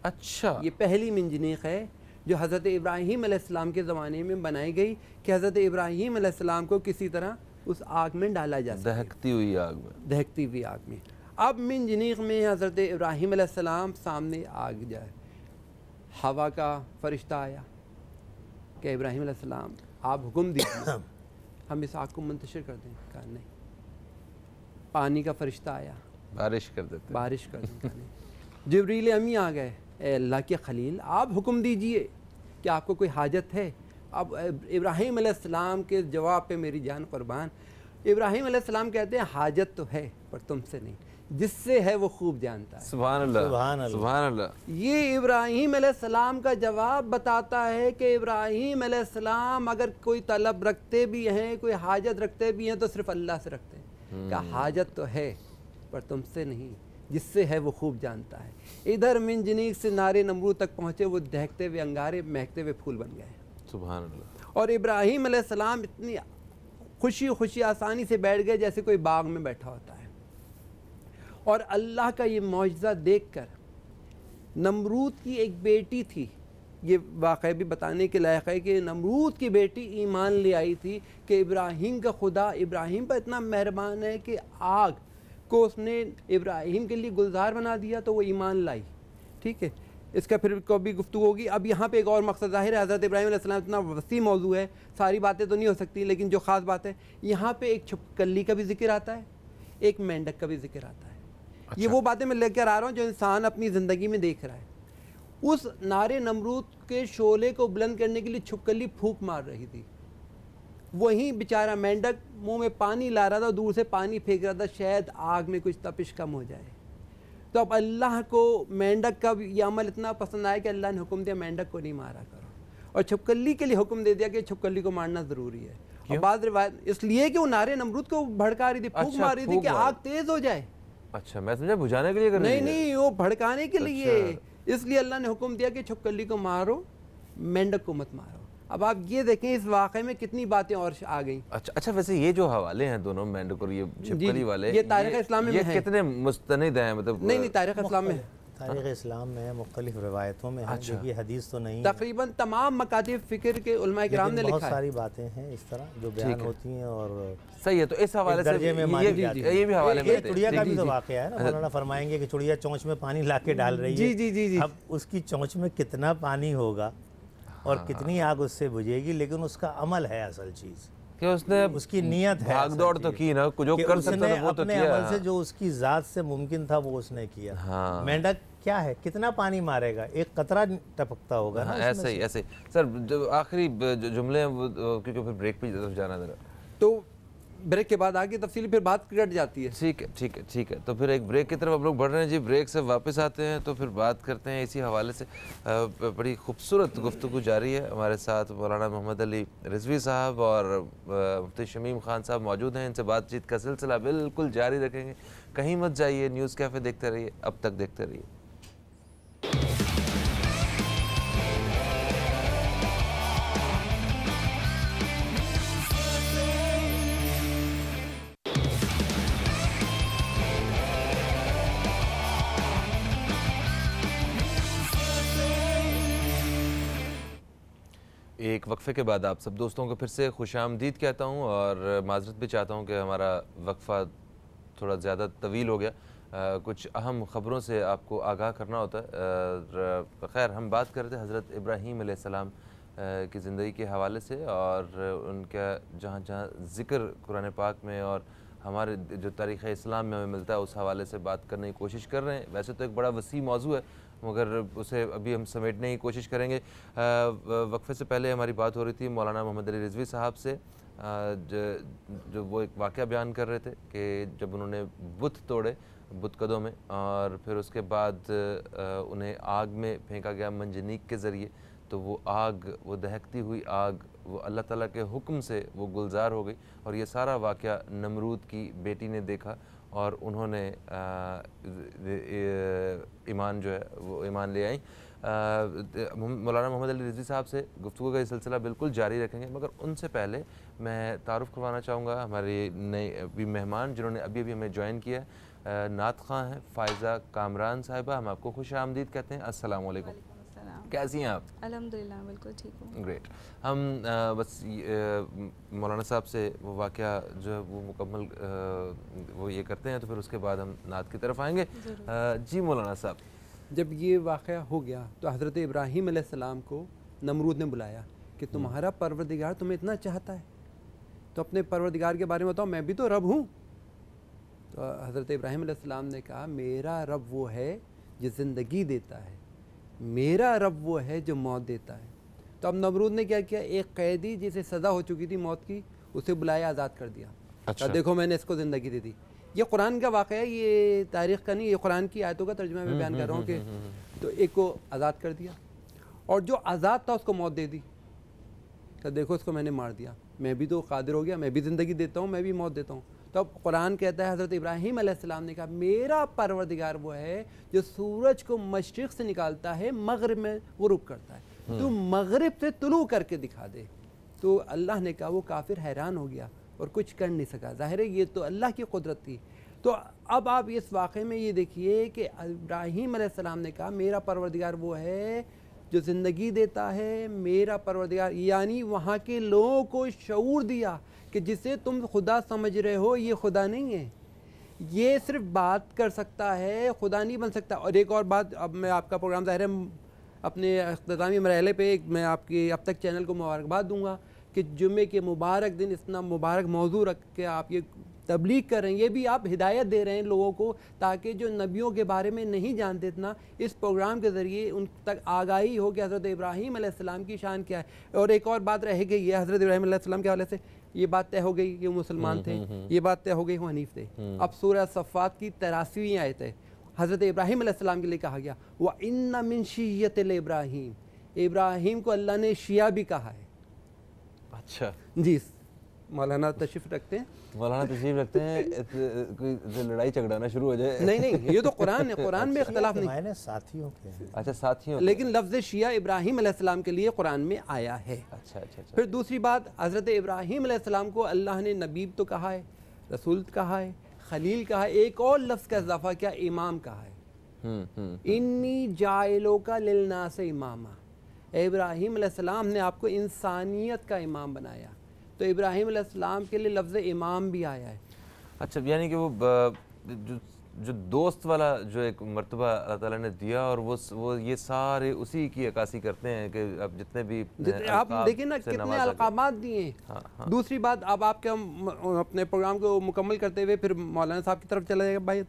اچھا، یہ پہلی منجنیق ہے جو حضرت ابراہیم علیہ السلام کے زمانے میں بنائی گئی کہ حضرت ابراہیم علیہ السلام کو کسی طرح اس آگ میں ڈالا جا سکے، دہکتی ہوئی آگ میں. دہکتی ہوئی آگ میں. اب منجنیق میں حضرت ابراہیم علیہ السلام سامنے آگ جائے، ہوا کا فرشتہ آیا کہ ابراہیم علیہ السلام آپ حکم دیجیے ہم اس آگ کو منتشر کر دیں. کہا نہیں. پانی کا فرشتہ آیا، بارش کر دیتے. بارش کر دیں. کہا نہیں. جبریل امی آ گئے، اے اللہ کے خلیل آپ حکم دیجئے کہ آپ کو کوئی حاجت ہے. اب ابراہیم علیہ السلام کے جواب پہ میری جان قربان. ابراہیم علیہ السلام کہتے ہیں حاجت تو ہے پر تم سے نہیں، جس سے ہے وہ خوب جانتا ہے. سبحان اللہ، سبحان اللہ، سبحان اللہ. یہ ابراہیم علیہ السلام کا جواب بتاتا ہے کہ ابراہیم علیہ السلام اگر کوئی طلب رکھتے بھی ہیں، کوئی حاجت رکھتے بھی ہیں تو صرف اللہ سے رکھتے ہیں. کہ حاجت تو ہے پر تم سے نہیں، جس سے ہے وہ خوب جانتا ہے. ادھر منجنیق سے نارے نمرود تک پہنچے، وہ دہکتے ہوئے انگارے مہکتے ہوئے پھول بن گئے. سبحان اللہ. اور ابراہیم علیہ السلام اتنی خوشی آسانی سے بیٹھ گئے جیسے کوئی باغ میں بیٹھا ہوتا ہے. اور اللہ کا یہ معجزہ دیکھ کر نمرود کی ایک بیٹی تھی، یہ واقعہ بھی بتانے کے لائق ہے کہ نمرود کی بیٹی ایمان لے آئی تھی کہ ابراہیم کا خدا ابراہیم پر اتنا مہربان ہے کہ آگ کو اس نے ابراہیم کے لیے گلزار بنا دیا تو وہ ایمان لائی. ٹھیک ہے، اس کا پھر کبھی گفتگو ہوگی. اب یہاں پہ ایک اور مقصد ظاہر ہے، حضرت ابراہیم علیہ السلام اتنا وسیع موضوع ہے، ساری باتیں تو نہیں ہو سکتی، لیکن جو خاص بات ہے یہاں پہ ایک چھپکلی کا بھی ذکر آتا ہے، ایک مینڈک کا بھی ذکر آتا ہے. یہ وہ باتیں میں لے کر آ رہا ہوں جو انسان اپنی زندگی میں دیکھ رہا ہے. اس نارے نمرود کے شعلے کو بلند کرنے کے لیے چھپکلی پھونک مار رہی تھی، وہیں بیچارہ مینڈک منہ میں پانی لا رہا تھا، دور سے پانی پھینک رہا تھا شاید آگ میں کچھ تپش کم ہو جائے. تو اب اللہ کو مینڈک کا یہ عمل اتنا پسند آیا کہ اللہ نے حکم دیا مینڈک کو نہیں مارا کرو، اور چھپکلی کے لیے حکم دے دیا کہ چھپکلی کو مارنا ضروری ہے. اور بعض روایت اس لیے کہ وہ نارے نمرود کو بھڑکا رہی تھی، پھونک مار رہی تھی کہ آگ تیز ہو جائے. اچھا، میں سمجھا بجھانے کے لیے کر رہی ہے. نہیں وہ بھڑکانے کے لیے، اس لیے اللہ نے حکم دیا کہ چھپکلی کو مارو، مینڈک کو مت مارو. اب آپ یہ دیکھیں اس واقعے میں کتنی باتیں اور آ گئیں. اچھا ویسے یہ جو حوالے ہیں دونوں مینڈک اور یہ چھپکلی والے، یہ تاریخ اسلام میں یہ کتنے مستند ہیں؟ مطلب نہیں تاریخ اسلام میں، تاریخ اسلام میں مختلف روایتوں میں ہیں، دیکھیے حدیث تو نہیں، تقریباً تمام مکاتب فکر کے علماء کرام نے بہت لکھا ہے. ساری باتیں ہیں اس طرح جو بیان ہوتی ہیں. اور صحیح ہے، تو اس حوالے سے درجے میں مانی جاتی ہے. یہ بھی حوالے میں چڑیا کا بھی تو واقعہ ہے نا، مولانا فرمائیں گے کہ چڑیا چونچ میں پانی لا کے ڈال رہی ہے. جی اب اس کی چونچ میں کتنا پانی ہوگا اور کتنی آگ اس سے بجھے گی، لیکن اس کا عمل ہے اصل چیز، کہ اس نے اس کی نیت ہے. بھاگ دوڑ تو کی نا، جو کر سکتا تھا وہ تو اپنے کیا. عمل سے جو اس کی ذات سے ممکن تھا وہ اس نے کیا. مینڈک کیا ہے، کتنا پانی مارے گا، ایک قطرہ ٹپکتا ہوگا نا. ایسے ہی ایسے ہی. سر جو آخری جملے ہیں وہ کیونکہ پھر بریک پہ جانا ذرا، تو بریک کے بعد آگے تفصیلی پھر بات کٹ جاتی ہے. ٹھیک ہے. تو پھر ایک بریک کی طرف ہم لوگ بڑھ رہے ہیں جی. بریک سے واپس آتے ہیں تو پھر بات کرتے ہیں اسی حوالے سے. بڑی خوبصورت گفتگو جاری ہے. ہمارے ساتھ مولانا محمد علی رضوی صاحب اور مفتی شمیم خان صاحب موجود ہیں. ان سے بات چیت کا سلسلہ بالکل جاری رکھیں گے. کہیں مت جائیے، نیوز کیفے دیکھتے رہیے، اب تک دیکھتے رہیے. ایک وقفے کے بعد آپ سب دوستوں کو پھر سے خوش آمدید کہتا ہوں اور معذرت بھی چاہتا ہوں کہ ہمارا وقفہ تھوڑا زیادہ طویل ہو گیا. کچھ اہم خبروں سے آپ کو آگاہ کرنا ہوتا ہے. خیر، ہم بات کرتے ہیں حضرت ابراہیم علیہ السلام کی زندگی کے حوالے سے اور ان کا جہاں جہاں ذکر قرآن پاک میں اور ہمارے جو تاریخ اسلام میں ہمیں ملتا ہے اس حوالے سے بات کرنے کی کوشش کر رہے ہیں. ویسے تو ایک بڑا وسیع موضوع ہے مگر اسے ابھی ہم سمیٹنے کی کوشش کریں گے. وقفے سے پہلے ہماری بات ہو رہی تھی مولانا محمد علی رضوی صاحب سے, جو وہ ایک واقعہ بیان کر رہے تھے کہ جب انہوں نے بت توڑے بت قدوں میں, اور پھر اس کے بعد انہیں آگ میں پھینکا گیا منجنیق کے ذریعے, تو وہ آگ, وہ دہکتی ہوئی آگ, وہ اللہ تعالیٰ کے حکم سے وہ گلزار ہو گئی. اور یہ سارا واقعہ نمرود کی بیٹی نے دیکھا اور انہوں نے ایمان جو ہے وہ ایمان لے آئیں. مولانا محمد علی رضوی صاحب سے گفتگو کا یہ سلسلہ بالکل جاری رکھیں گے, مگر ان سے پہلے میں تعارف کروانا چاہوں گا ہمارے نئے ابھی مہمان جنہوں نے ابھی ہمیں جوائن کیا ہے. نعت خواں ہیں فائزہ کامران صاحبہ, ہم آپ کو خوش آمدید کہتے ہیں. السلام علیکم, کیسی ہیں آپ؟ الحمدللہ بالکل ٹھیک ہوں. گریٹ. ہم بس مولانا صاحب سے وہ واقعہ جو ہے وہ مکمل وہ یہ کرتے ہیں, تو پھر اس کے بعد ہم نعت کی طرف آئیں گے. جی مولانا صاحب. جب یہ واقعہ ہو گیا تو حضرت ابراہیم علیہ السلام کو نمرود نے بلایا کہ تمہارا پروردگار تمہیں اتنا چاہتا ہے تو اپنے پروردگار کے بارے میں بتاؤ, میں بھی تو رب ہوں. تو حضرت ابراہیم علیہ السلام نے کہا میرا رب وہ ہے جو زندگی دیتا ہے, میرا رب وہ ہے جو موت دیتا ہے. تو اب نمرود نے کیا کیا, ایک قیدی جسے سزا ہو چکی تھی موت کی, اسے بلایا, آزاد کر دیا. اچھا, دیکھو میں نے اس کو زندگی دے دی. یہ قرآن کا واقعہ ہے, یہ تاریخ کا نہیں, یہ قرآن کی آیتوں کا ترجمہ میں بیان کر رہا ہوں کہ تو ایک کو آزاد کر دیا اور جو آزاد تھا اس کو موت دے دی. کہ دیکھو اس کو میں نے مار دیا, میں بھی تو قادر ہو گیا, میں بھی زندگی دیتا ہوں, میں بھی موت دیتا ہوں. تو اب قرآن کہتا ہے حضرت ابراہیم علیہ السلام نے کہا میرا پروردگار وہ ہے جو سورج کو مشرق سے نکالتا ہے مغرب میں غروب کرتا ہے, تو مغرب سے طلوع کر کے دکھا دے. تو اللہ نے کہا, وہ کافر حیران ہو گیا اور کچھ کر نہیں سکا. ظاہر ہے یہ تو اللہ کی قدرت تھی. تو اب آپ اس واقعے میں یہ دیکھیے کہ ابراہیم علیہ السلام نے کہا میرا پروردگار وہ ہے جو زندگی دیتا ہے, میرا پروردگار, یعنی وہاں کے لوگوں کو شعور دیا کہ جسے تم خدا سمجھ رہے ہو یہ خدا نہیں ہے, یہ صرف بات کر سکتا ہے, خدا نہیں بن سکتا. اور ایک اور بات, اب میں آپ کا پروگرام ظاہر ہے اپنے اختتامی مرحلے پہ میں آپ کی اب تک چینل کو مبارکباد دوں گا کہ جمعے کے مبارک دن اتنا مبارک موضوع رکھ کے آپ یہ تبلیغ کر رہے ہیں, یہ بھی آپ ہدایت دے رہے ہیں لوگوں کو تاکہ جو نبیوں کے بارے میں نہیں جانتے اتنا, اس پروگرام کے ذریعے ان تک آگاہی ہو کہ حضرت ابراہیم علیہ السلام کی شان کیا ہے. اور ایک اور بات رہ گئی, یہ حضرت ابراہیم علیہ السلام کے حوالے سے یہ بات طے ہو گئی کہ وہ مسلمان تھے, یہ بات طے ہو گئی وہ حنیف تھے. اب سورہ صفات کی 83ویں آیت ہے, حضرت ابراہیم علیہ السلام کے لیے کہا گیا وَإِنَّ مِن شِيَّةِ الْإِبْرَاهِيمِ, ابراہیم کو اللہ نے شیعہ بھی کہا ہے. اچھا جی مولانا تشریف رکھتے ہیں. مولانا تشریف رکھتے ہیں, کوئی لڑائی جھگڑا نہ شروع ہو جائے. نہیں یہ تو قرآن ہے, قرآن میں اختلاف نہیں. میں نے ساتھیوں کے ہیں. اچھا ساتھیوں, لیکن لفظ شیعہ ابراہیم علیہ السلام کے لیے قرآن میں آیا ہے. اچھا اچھا اچھا. پھر دوسری بات, حضرت ابراہیم علیہ السلام کو اللہ نے نبی تو کہا ہے, رسول کہا ہے, خلیل کہا ہے, ایک اور لفظ کا اضافہ کیا, امام کہا ہے. انی جاعلوکا للناس اماما, ابراہیم علیہ السلام نے آپ کو انسانیت کا امام بنایا. تو ابراہیم علیہ السلام کے لیے لفظ امام بھی آیا ہے. اچھا, یعنی کہ وہ جو دوست والا جو ایک مرتبہ اللہ تعالیٰ نے دیا, اور وہ یہ سارے اسی کی عکاسی کرتے ہیں کہ اب جتنے بھی آپ دیکھیں نا کتنے القابات دیے ہیں. دوسری بات, اب آپ کے اپنے پروگرام کو مکمل کرتے ہوئے پھر مولانا صاحب کی طرف چلا جائے گا. بھائی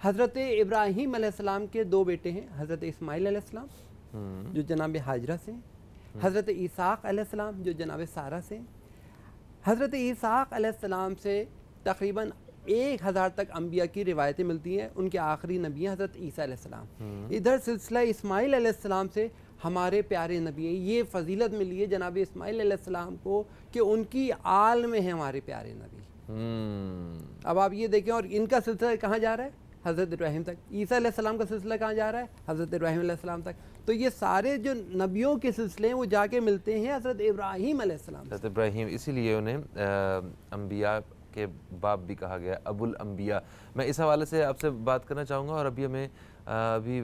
حضرت ابراہیم علیہ السلام کے دو بیٹے ہیں, حضرت اسماعیل علیہ السلام جو جناب حاجرہ سے, حضرت اسحاق علیہ السلام جو جناب سارہ سے. حضرت اسحاق علیہ السلام سے تقریباً 1000 تک انبیاء کی روایتیں ملتی ہیں, ان کے آخری نبی ہیں حضرت عیسیٰ علیہ السلام. ادھر سلسلہ اسماعیل علیہ السلام سے ہمارے پیارے نبی ہیں, یہ فضیلت ملی ہے جناب اسماعیل علیہ السلام کو کہ ان کی آل میں ہیں ہمارے پیارے نبی. اب آپ یہ دیکھیں, اور ان کا سلسلہ کہاں جا رہا ہے, حضرت ابراہیم تک. عیسیٰ علیہ السلام کا سلسلہ کہاں جا رہا ہے, حضرت ابراہیم علیہ السلام تک. تو یہ سارے جو نبیوں کے سلسلے ہیں وہ جا کے ملتے ہیں حضرت ابراہیم علیہ السلام. حضرت ابراہیم, اسی لیے انہیں انبیاء کے باپ بھی کہا گیا, ابو الانبیاء. میں اس حوالے سے آپ سے بات کرنا چاہوں گا, اور ابھی ہمیں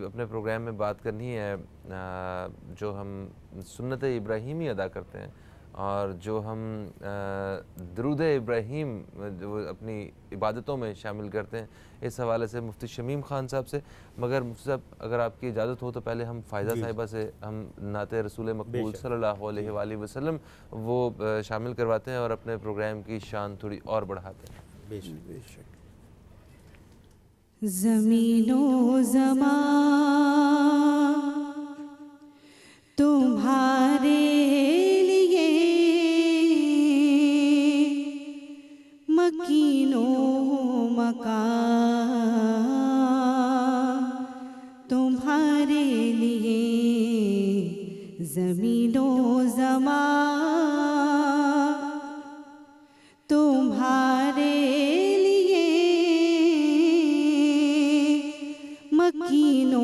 اپنے پروگرام میں بات کرنی ہے جو ہم سنت ابراہیمی ادا کرتے ہیں, اور جو ہم درود ابراہیم جو اپنی عبادتوں میں شامل کرتے ہیں, اس حوالے سے مفتی شمیم خان صاحب سے. مگر مفتی صاحب اگر آپ کی اجازت ہو تو پہلے ہم فائزہ صاحبہ سے ہم نعت رسول مقبول صلی اللہ علیہ وآلہ وسلم وہ شامل کرواتے ہیں اور اپنے پروگرام کی شان تھوڑی اور بڑھاتے ہیں. بے شک. زمین و زمان مکین و مکان تمہارے لیے زمین و زمان تمہارے لیے مکین و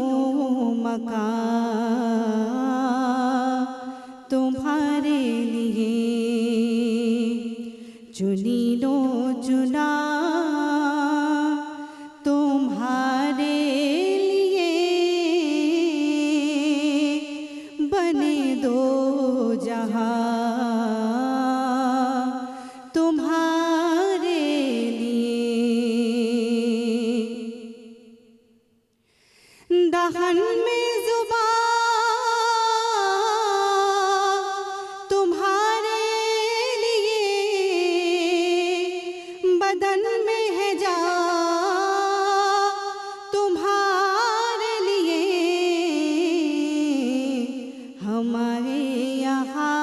مکان تمہارے لیے چنی لو چنا تمہارے لیے بنے دو جہاں تمہارے لیے دہن میں بدن میں ہے جا تمہارے لیے ہمارے یہاں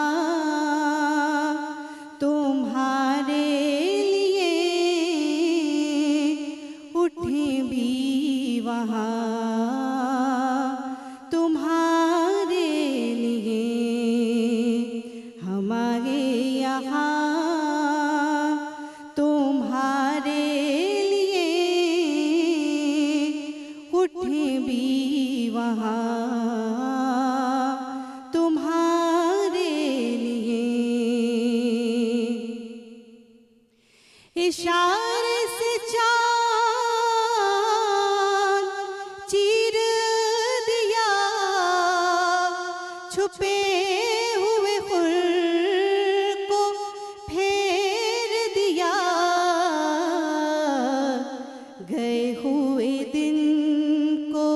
تمہارے لیے اٹھیں بھی وہاں تمہارے لیے ہمارے یہاں تمہارے لیے اٹھیں بھی وہاں تمہارے لیے اشارے سے چاند چیر دیا چھپے ہوئے خور کو پھیر دیا گئے ہوئے دن کو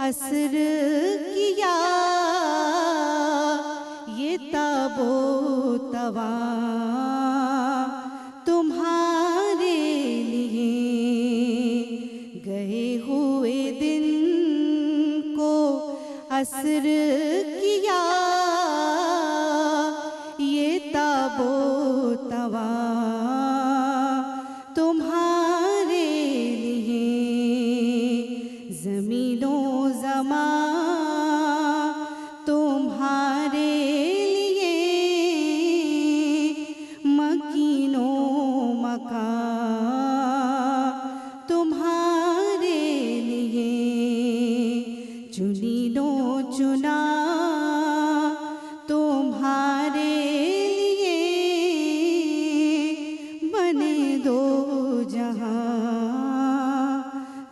عصر کیا یہ تاب و تواں تمہارے لیے گئے ہوئے دن کو عصر کیا یہ تاب و تواں تمہارے لیے زمین و زمان تمہارے لیے مکین و مکان تمہارے لیے چنی لو چنا تمہارے لیے بنے دو جہاں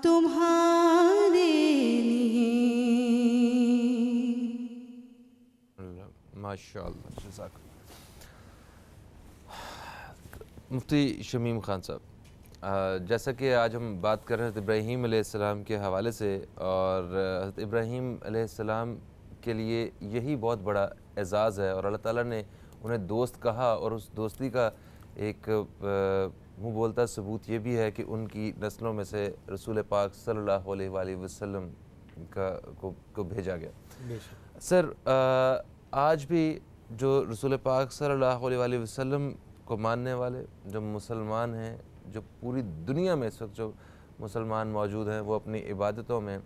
تمہارے لیے ماشاء اللہ جزاک اللہ۔ مفتی شمیم خان صاحب، جیسا کہ آج ہم بات کر رہے ہیں حضرت ابراہیم علیہ السلام کے حوالے سے، اور حضرت ابراہیم علیہ السلام کے لیے یہی بہت بڑا اعزاز ہے، اور اللہ تعالیٰ نے انہیں دوست کہا، اور اس دوستی کا ایک منہ بولتا ثبوت یہ بھی ہے کہ ان کی نسلوں میں سے رسول پاک صلی اللہ علیہ وآلہ وسلم کو بھیجا گیا۔ سر، آج بھی جو رسول پاک صلی اللہ علیہ وآلہ وسلم کو ماننے والے جو مسلمان ہیں، جو پوری دنیا میں اس وقت جو مسلمان موجود ہیں، وہ اپنی عبادتوں میں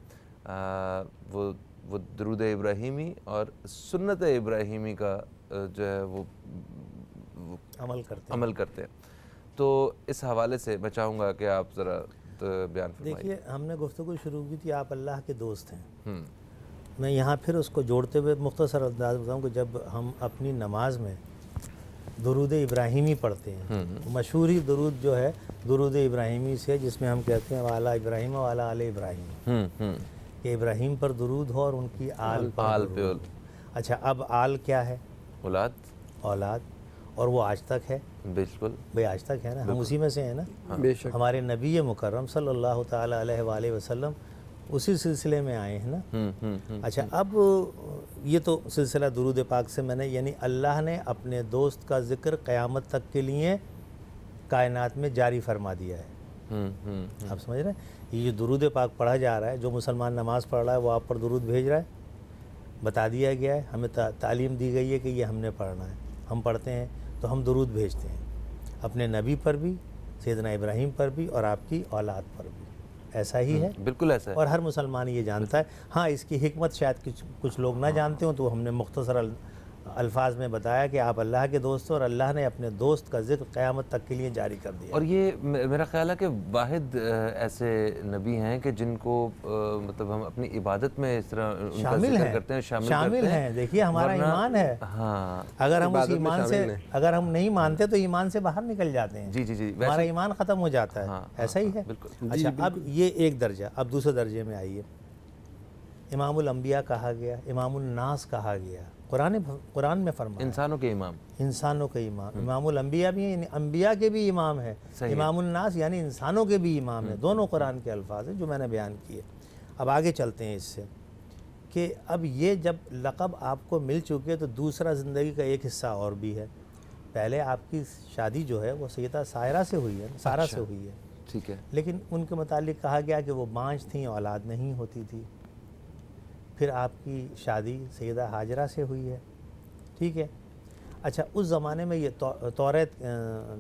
وہ درود ابراہیمی اور سنت ابراہیمی کا جو ہے وہ عمل کرتے ہیں۔ تو اس حوالے سے میں چاہوں گا کہ آپ ذرا بیان فرمائیے۔ دیکھیے، ہم نے گفتگو شروع کی تھی آپ اللہ کے دوست ہیں، میں یہاں پھر اس کو جوڑتے ہوئے مختصر انداز بتاؤں کہ جب ہم اپنی نماز میں درود ابراہیمی پڑھتے ہیں، مشہور ہی درود جو ہے درود ابراہیمی سے، جس میں ہم کہتے ہیں وعلی ابراہیم وعلی آل ابراہیم، کہ ابراہیم پر درود ہو اور ان کی آل پر درود۔ اچھا، اب آل کیا ہے؟ اولاد، اور وہ آج تک ہے، بالکل بھئی آج تک ہے نا، ہم اسی میں سے ہیں نا۔ بے شک ہمارے نبی مکرم صلی اللہ تعالیٰ علیہ وآلہ وسلم اسی سلسلے میں آئے ہیں نا۔ اچھا، اب یہ تو سلسلہ درود پاک سے میں نے، یعنی اللہ نے اپنے دوست کا ذکر قیامت تک کے لیے کائنات میں جاری فرما دیا ہے۔ آپ سمجھ رہے ہیں؟ یہ درود پاک پڑھا جا رہا ہے، جو مسلمان نماز پڑھ رہا ہے وہ آپ پر درود بھیج رہا ہے، بتا دیا گیا ہے، ہمیں تعلیم دی گئی ہے کہ یہ ہم نے پڑھنا ہے، ہم پڑھتے ہیں تو ہم درود بھیجتے ہیں اپنے نبی پر بھی سیدنا ابراہیم پر بھی اور آپ کی اولاد پر بھی، ایسا ہی ہے بالکل ایسا ہے. اور ہر مسلمان یہ جانتا ہے. ہاں اس کی حکمت شاید کچھ لوگ نہ جانتے ہوں، تو ہم نے مختصر الفاظ میں بتایا کہ آپ اللہ کے دوست ہیں اور اللہ نے اپنے دوست کا ذکر قیامت تک کے لیے جاری کر دیا. اور یہ میرا خیال ہے کہ واحد ایسے نبی ہیں کہ جن کو مطلب ہم اپنی عبادت میں اس طرح ان کا شامل ذکر ہیں، کرتے ہیں، شامل شامل کرتے ہیں. دیکھیے ہمارا ورنہ- ایمان ہے، ہاں اگر ہم اس عبادت میں ایمان سے شامل ہیں. اگر ہم نہیں مانتے تو ایمان سے باہر نکل جاتے ہیں. جی جی جی ہمارا ایمان ختم ہو جاتا ہے. ہاں، ایسا ہی ہے. بالکل. اچھا اب یہ ایک درجہ. اب دوسرے درجے میں آئیے. امام الانبیاء کہا گیا، امام الناس کہا گیا. قرآن میں فرمایا انسانوں کے امام. انسانوں کے امام. امام الانبیاء بھی یعنی انبیاء کے بھی امام ہیں، صحیح. امام الناس یعنی انسانوں کے بھی امام ہیں. دونوں قرآن کے الفاظ ہیں جو میں نے بیان کیے. اب آگے چلتے ہیں اس سے کہ اب یہ جب لقب آپ کو مل چکے تو دوسرا زندگی کا ایک حصہ اور بھی ہے. پہلے آپ کی شادی جو ہے وہ سیدہ سائرہ سے ہوئی ہے، سارہ سے ہوئی ہے، ٹھیک ہے. لیکن ان کے متعلق کہا گیا کہ وہ بانجھ تھیں، اولاد نہیں ہوتی تھی. پھر آپ کی شادی سیدہ ہاجرہ سے ہوئی ہے، ٹھیک ہے. اچھا اس زمانے میں یہ توریت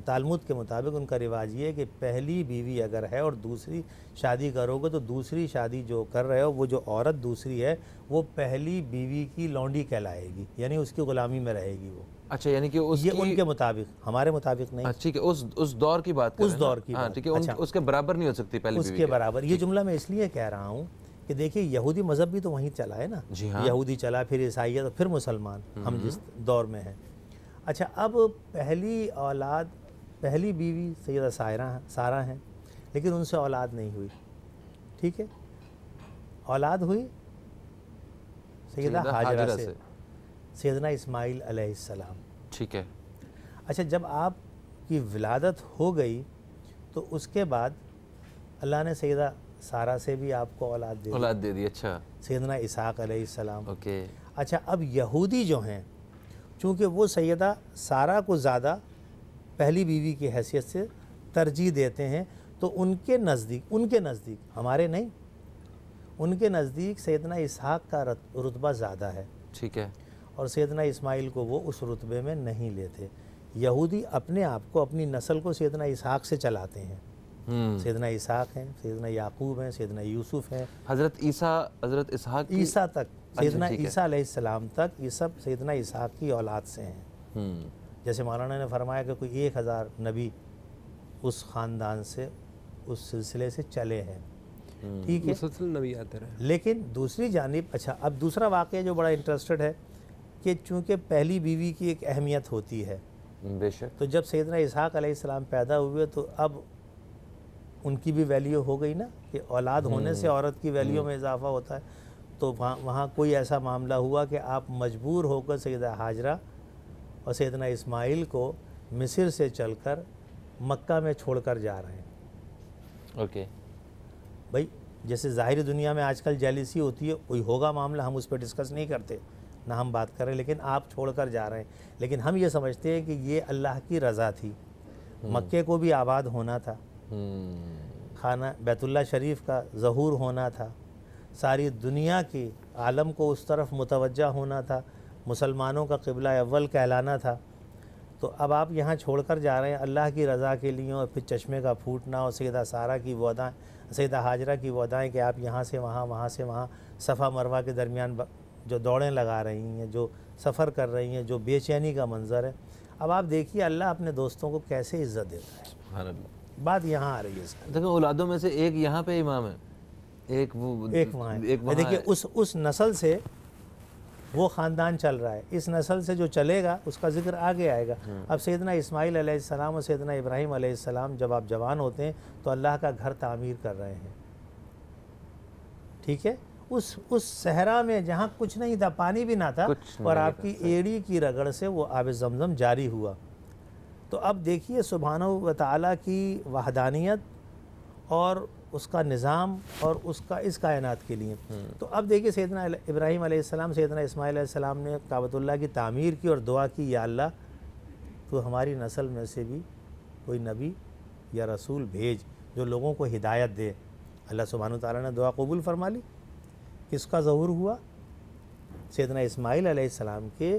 تالمود کے مطابق ان کا رواج یہ ہے کہ پہلی بیوی اگر ہے اور دوسری شادی کرو گے تو دوسری شادی جو کر رہے ہو وہ جو عورت دوسری ہے وہ پہلی بیوی کی لونڈی کہلائے گی، یعنی اس کی غلامی میں رہے گی وہ. اچھا یعنی کہ اس یہ کی ان کے مطابق، ہمارے مطابق نہیں. ٹھیک ہے، اس دور کی بات کر رہے ہیں اس دور کی ہاں بات. ٹھیک ہے. اچھا. اس کے برابر نہیں ہو سکتی پہلی اس بیوی کے برابر. یہ جملہ میں اس لیے کہہ رہا ہوں کہ دیکھیے یہودی مذہب بھی تو وہیں چلا ہے نا. جی ہاں. یہودی چلا، پھر عیسائیت اور پھر مسلمان، ہم جس دور میں ہیں. اچھا اب پہلی اولاد، پہلی بیوی سیدہ سارہ ہیں، لیکن ان سے اولاد نہیں ہوئی، ٹھیک ہے. اولاد ہوئی سیدہ ہاجرہ سے، سیدنا اسماعیل علیہ السلام. ٹھیک ہے. اچھا جب آپ کی ولادت ہو گئی تو اس کے بعد اللہ نے سیدہ سارہ سے بھی آپ کو اولاد دے دی. اچھا. سیدنا اسحاق علیہ السلام. اوکے. اچھا اب یہودی جو ہیں چونکہ وہ سیدہ سارہ کو زیادہ پہلی بیوی کی حیثیت سے ترجیح دیتے ہیں تو ان کے نزدیک ہمارے نہیں، ان کے نزدیک سیدنا اسحاق کا رتبہ زیادہ ہے. ٹھیک ہے. اور سیدنا اسماعیل کو وہ اس رتبے میں نہیں لیتے. یہودی اپنے آپ کو، اپنی نسل کو سیدنا اسحاق سے چلاتے ہیں. سیدنا اسحاق ہیں، سیدنا یعقوب ہیں، سیدنا یوسف ہیں، حضرت عیسیٰ، حضرت اسحاق، عیسیٰ تک، سیدنا عیسیٰ علیہ السلام تک، یہ سب سیدنا اسحاق کی اولاد سے ہیں. جیسے مولانا نے فرمایا کہ کوئی 1000 نبی اس خاندان سے، اس سلسلے سے چلے ہیں. ٹھیک ہے. مسلسل نبی آتے رہے. لیکن دوسری جانب اچھا اب دوسرا واقعہ جو بڑا انٹرسٹڈ ہے کہ چونکہ پہلی بیوی کی ایک اہمیت ہوتی ہے، بے شک. تو جب سیدنا اسحاق علیہ السلام پیدا ہوئے تو اب ان کی بھی ویلیو ہو گئی نا کہ اولاد ہونے سے عورت کی ویلیو میں اضافہ ہوتا ہے. تو وہاں کوئی ایسا معاملہ ہوا کہ آپ مجبور ہو کر سیدہ ہاجرہ اور سیدنا اسماعیل کو مصر سے چل کر مکہ میں چھوڑ کر جا رہے ہیں. اوکے. بھائی جیسے ظاہری دنیا میں آج کل جیلیسی ہوتی ہے، کوئی ہوگا معاملہ ہم اس پہ ڈسکس نہیں کرتے، نہ ہم بات کریں، لیکن آپ چھوڑ کر جا رہے ہیں. لیکن ہم یہ سمجھتے ہیں کہ یہ اللہ کی رضا تھی. مکے کو بھی آباد ہونا تھا، خانہ بیت اللہ شریف کا ظہور ہونا تھا، ساری دنیا کی عالم کو اس طرف متوجہ ہونا تھا، مسلمانوں کا قبلہ اول کہلانا تھا. تو اب آپ یہاں چھوڑ کر جا رہے ہیں اللہ کی رضا کے لیے، اور پھر چشمے کا پھوٹنا اور سیدہ سارہ کی وہ ادائیں، سیدہ ہاجرہ کی وہ ادائیں کہ آپ یہاں سے وہاں، وہاں سے وہاں، صفا مروہ کے درمیان جو دوڑیں لگا رہی ہیں، جو سفر کر رہی ہیں، جو بے چینی کا منظر ہے. اب آپ دیکھیے اللہ اپنے دوستوں کو کیسے عزت دیتا ہے. سبحان اللہ. بات یہاں آ رہی ہے سر. دیکھیں اولادوں میں سے ایک یہاں پہ امام ہے، ایک وہاں ہے. ایک وہاں دیکھیے ہے. اس نسل سے وہ خاندان چل رہا ہے، اس نسل سے جو چلے گا اس کا ذکر آگے آئے گا. اب سیدنا اسماعیل علیہ السلام اور سیدنا ابراہیم علیہ السلام جب آپ جوان ہوتے ہیں تو اللہ کا گھر تعمیر کر رہے ہیں، ٹھیک ہے. اس صحرا میں جہاں کچھ نہیں تھا، پانی بھی نہ تھا، اور آپ کی ایڑی کی رگڑ سے وہ آب زمزم جاری ہوا. تو اب دیکھیے سبحانہ و تعالیٰ کی وحدانیت اور اس کا نظام اور اس کائنات کے لیے. تو اب دیکھیے سیدنا ابراہیم علیہ السلام، سیدنا اسماعیل علیہ السلام نے کعبۃ اللہ کی تعمیر کی اور دعا کی، یا اللہ تو ہماری نسل میں سے بھی کوئی نبی یا رسول بھیج جو لوگوں کو ہدایت دے. اللہ سبحانہ و تعالیٰ نے دعا قبول فرما لی. کس کا ظہور ہوا؟ سیدنا اسماعیل علیہ السلام کے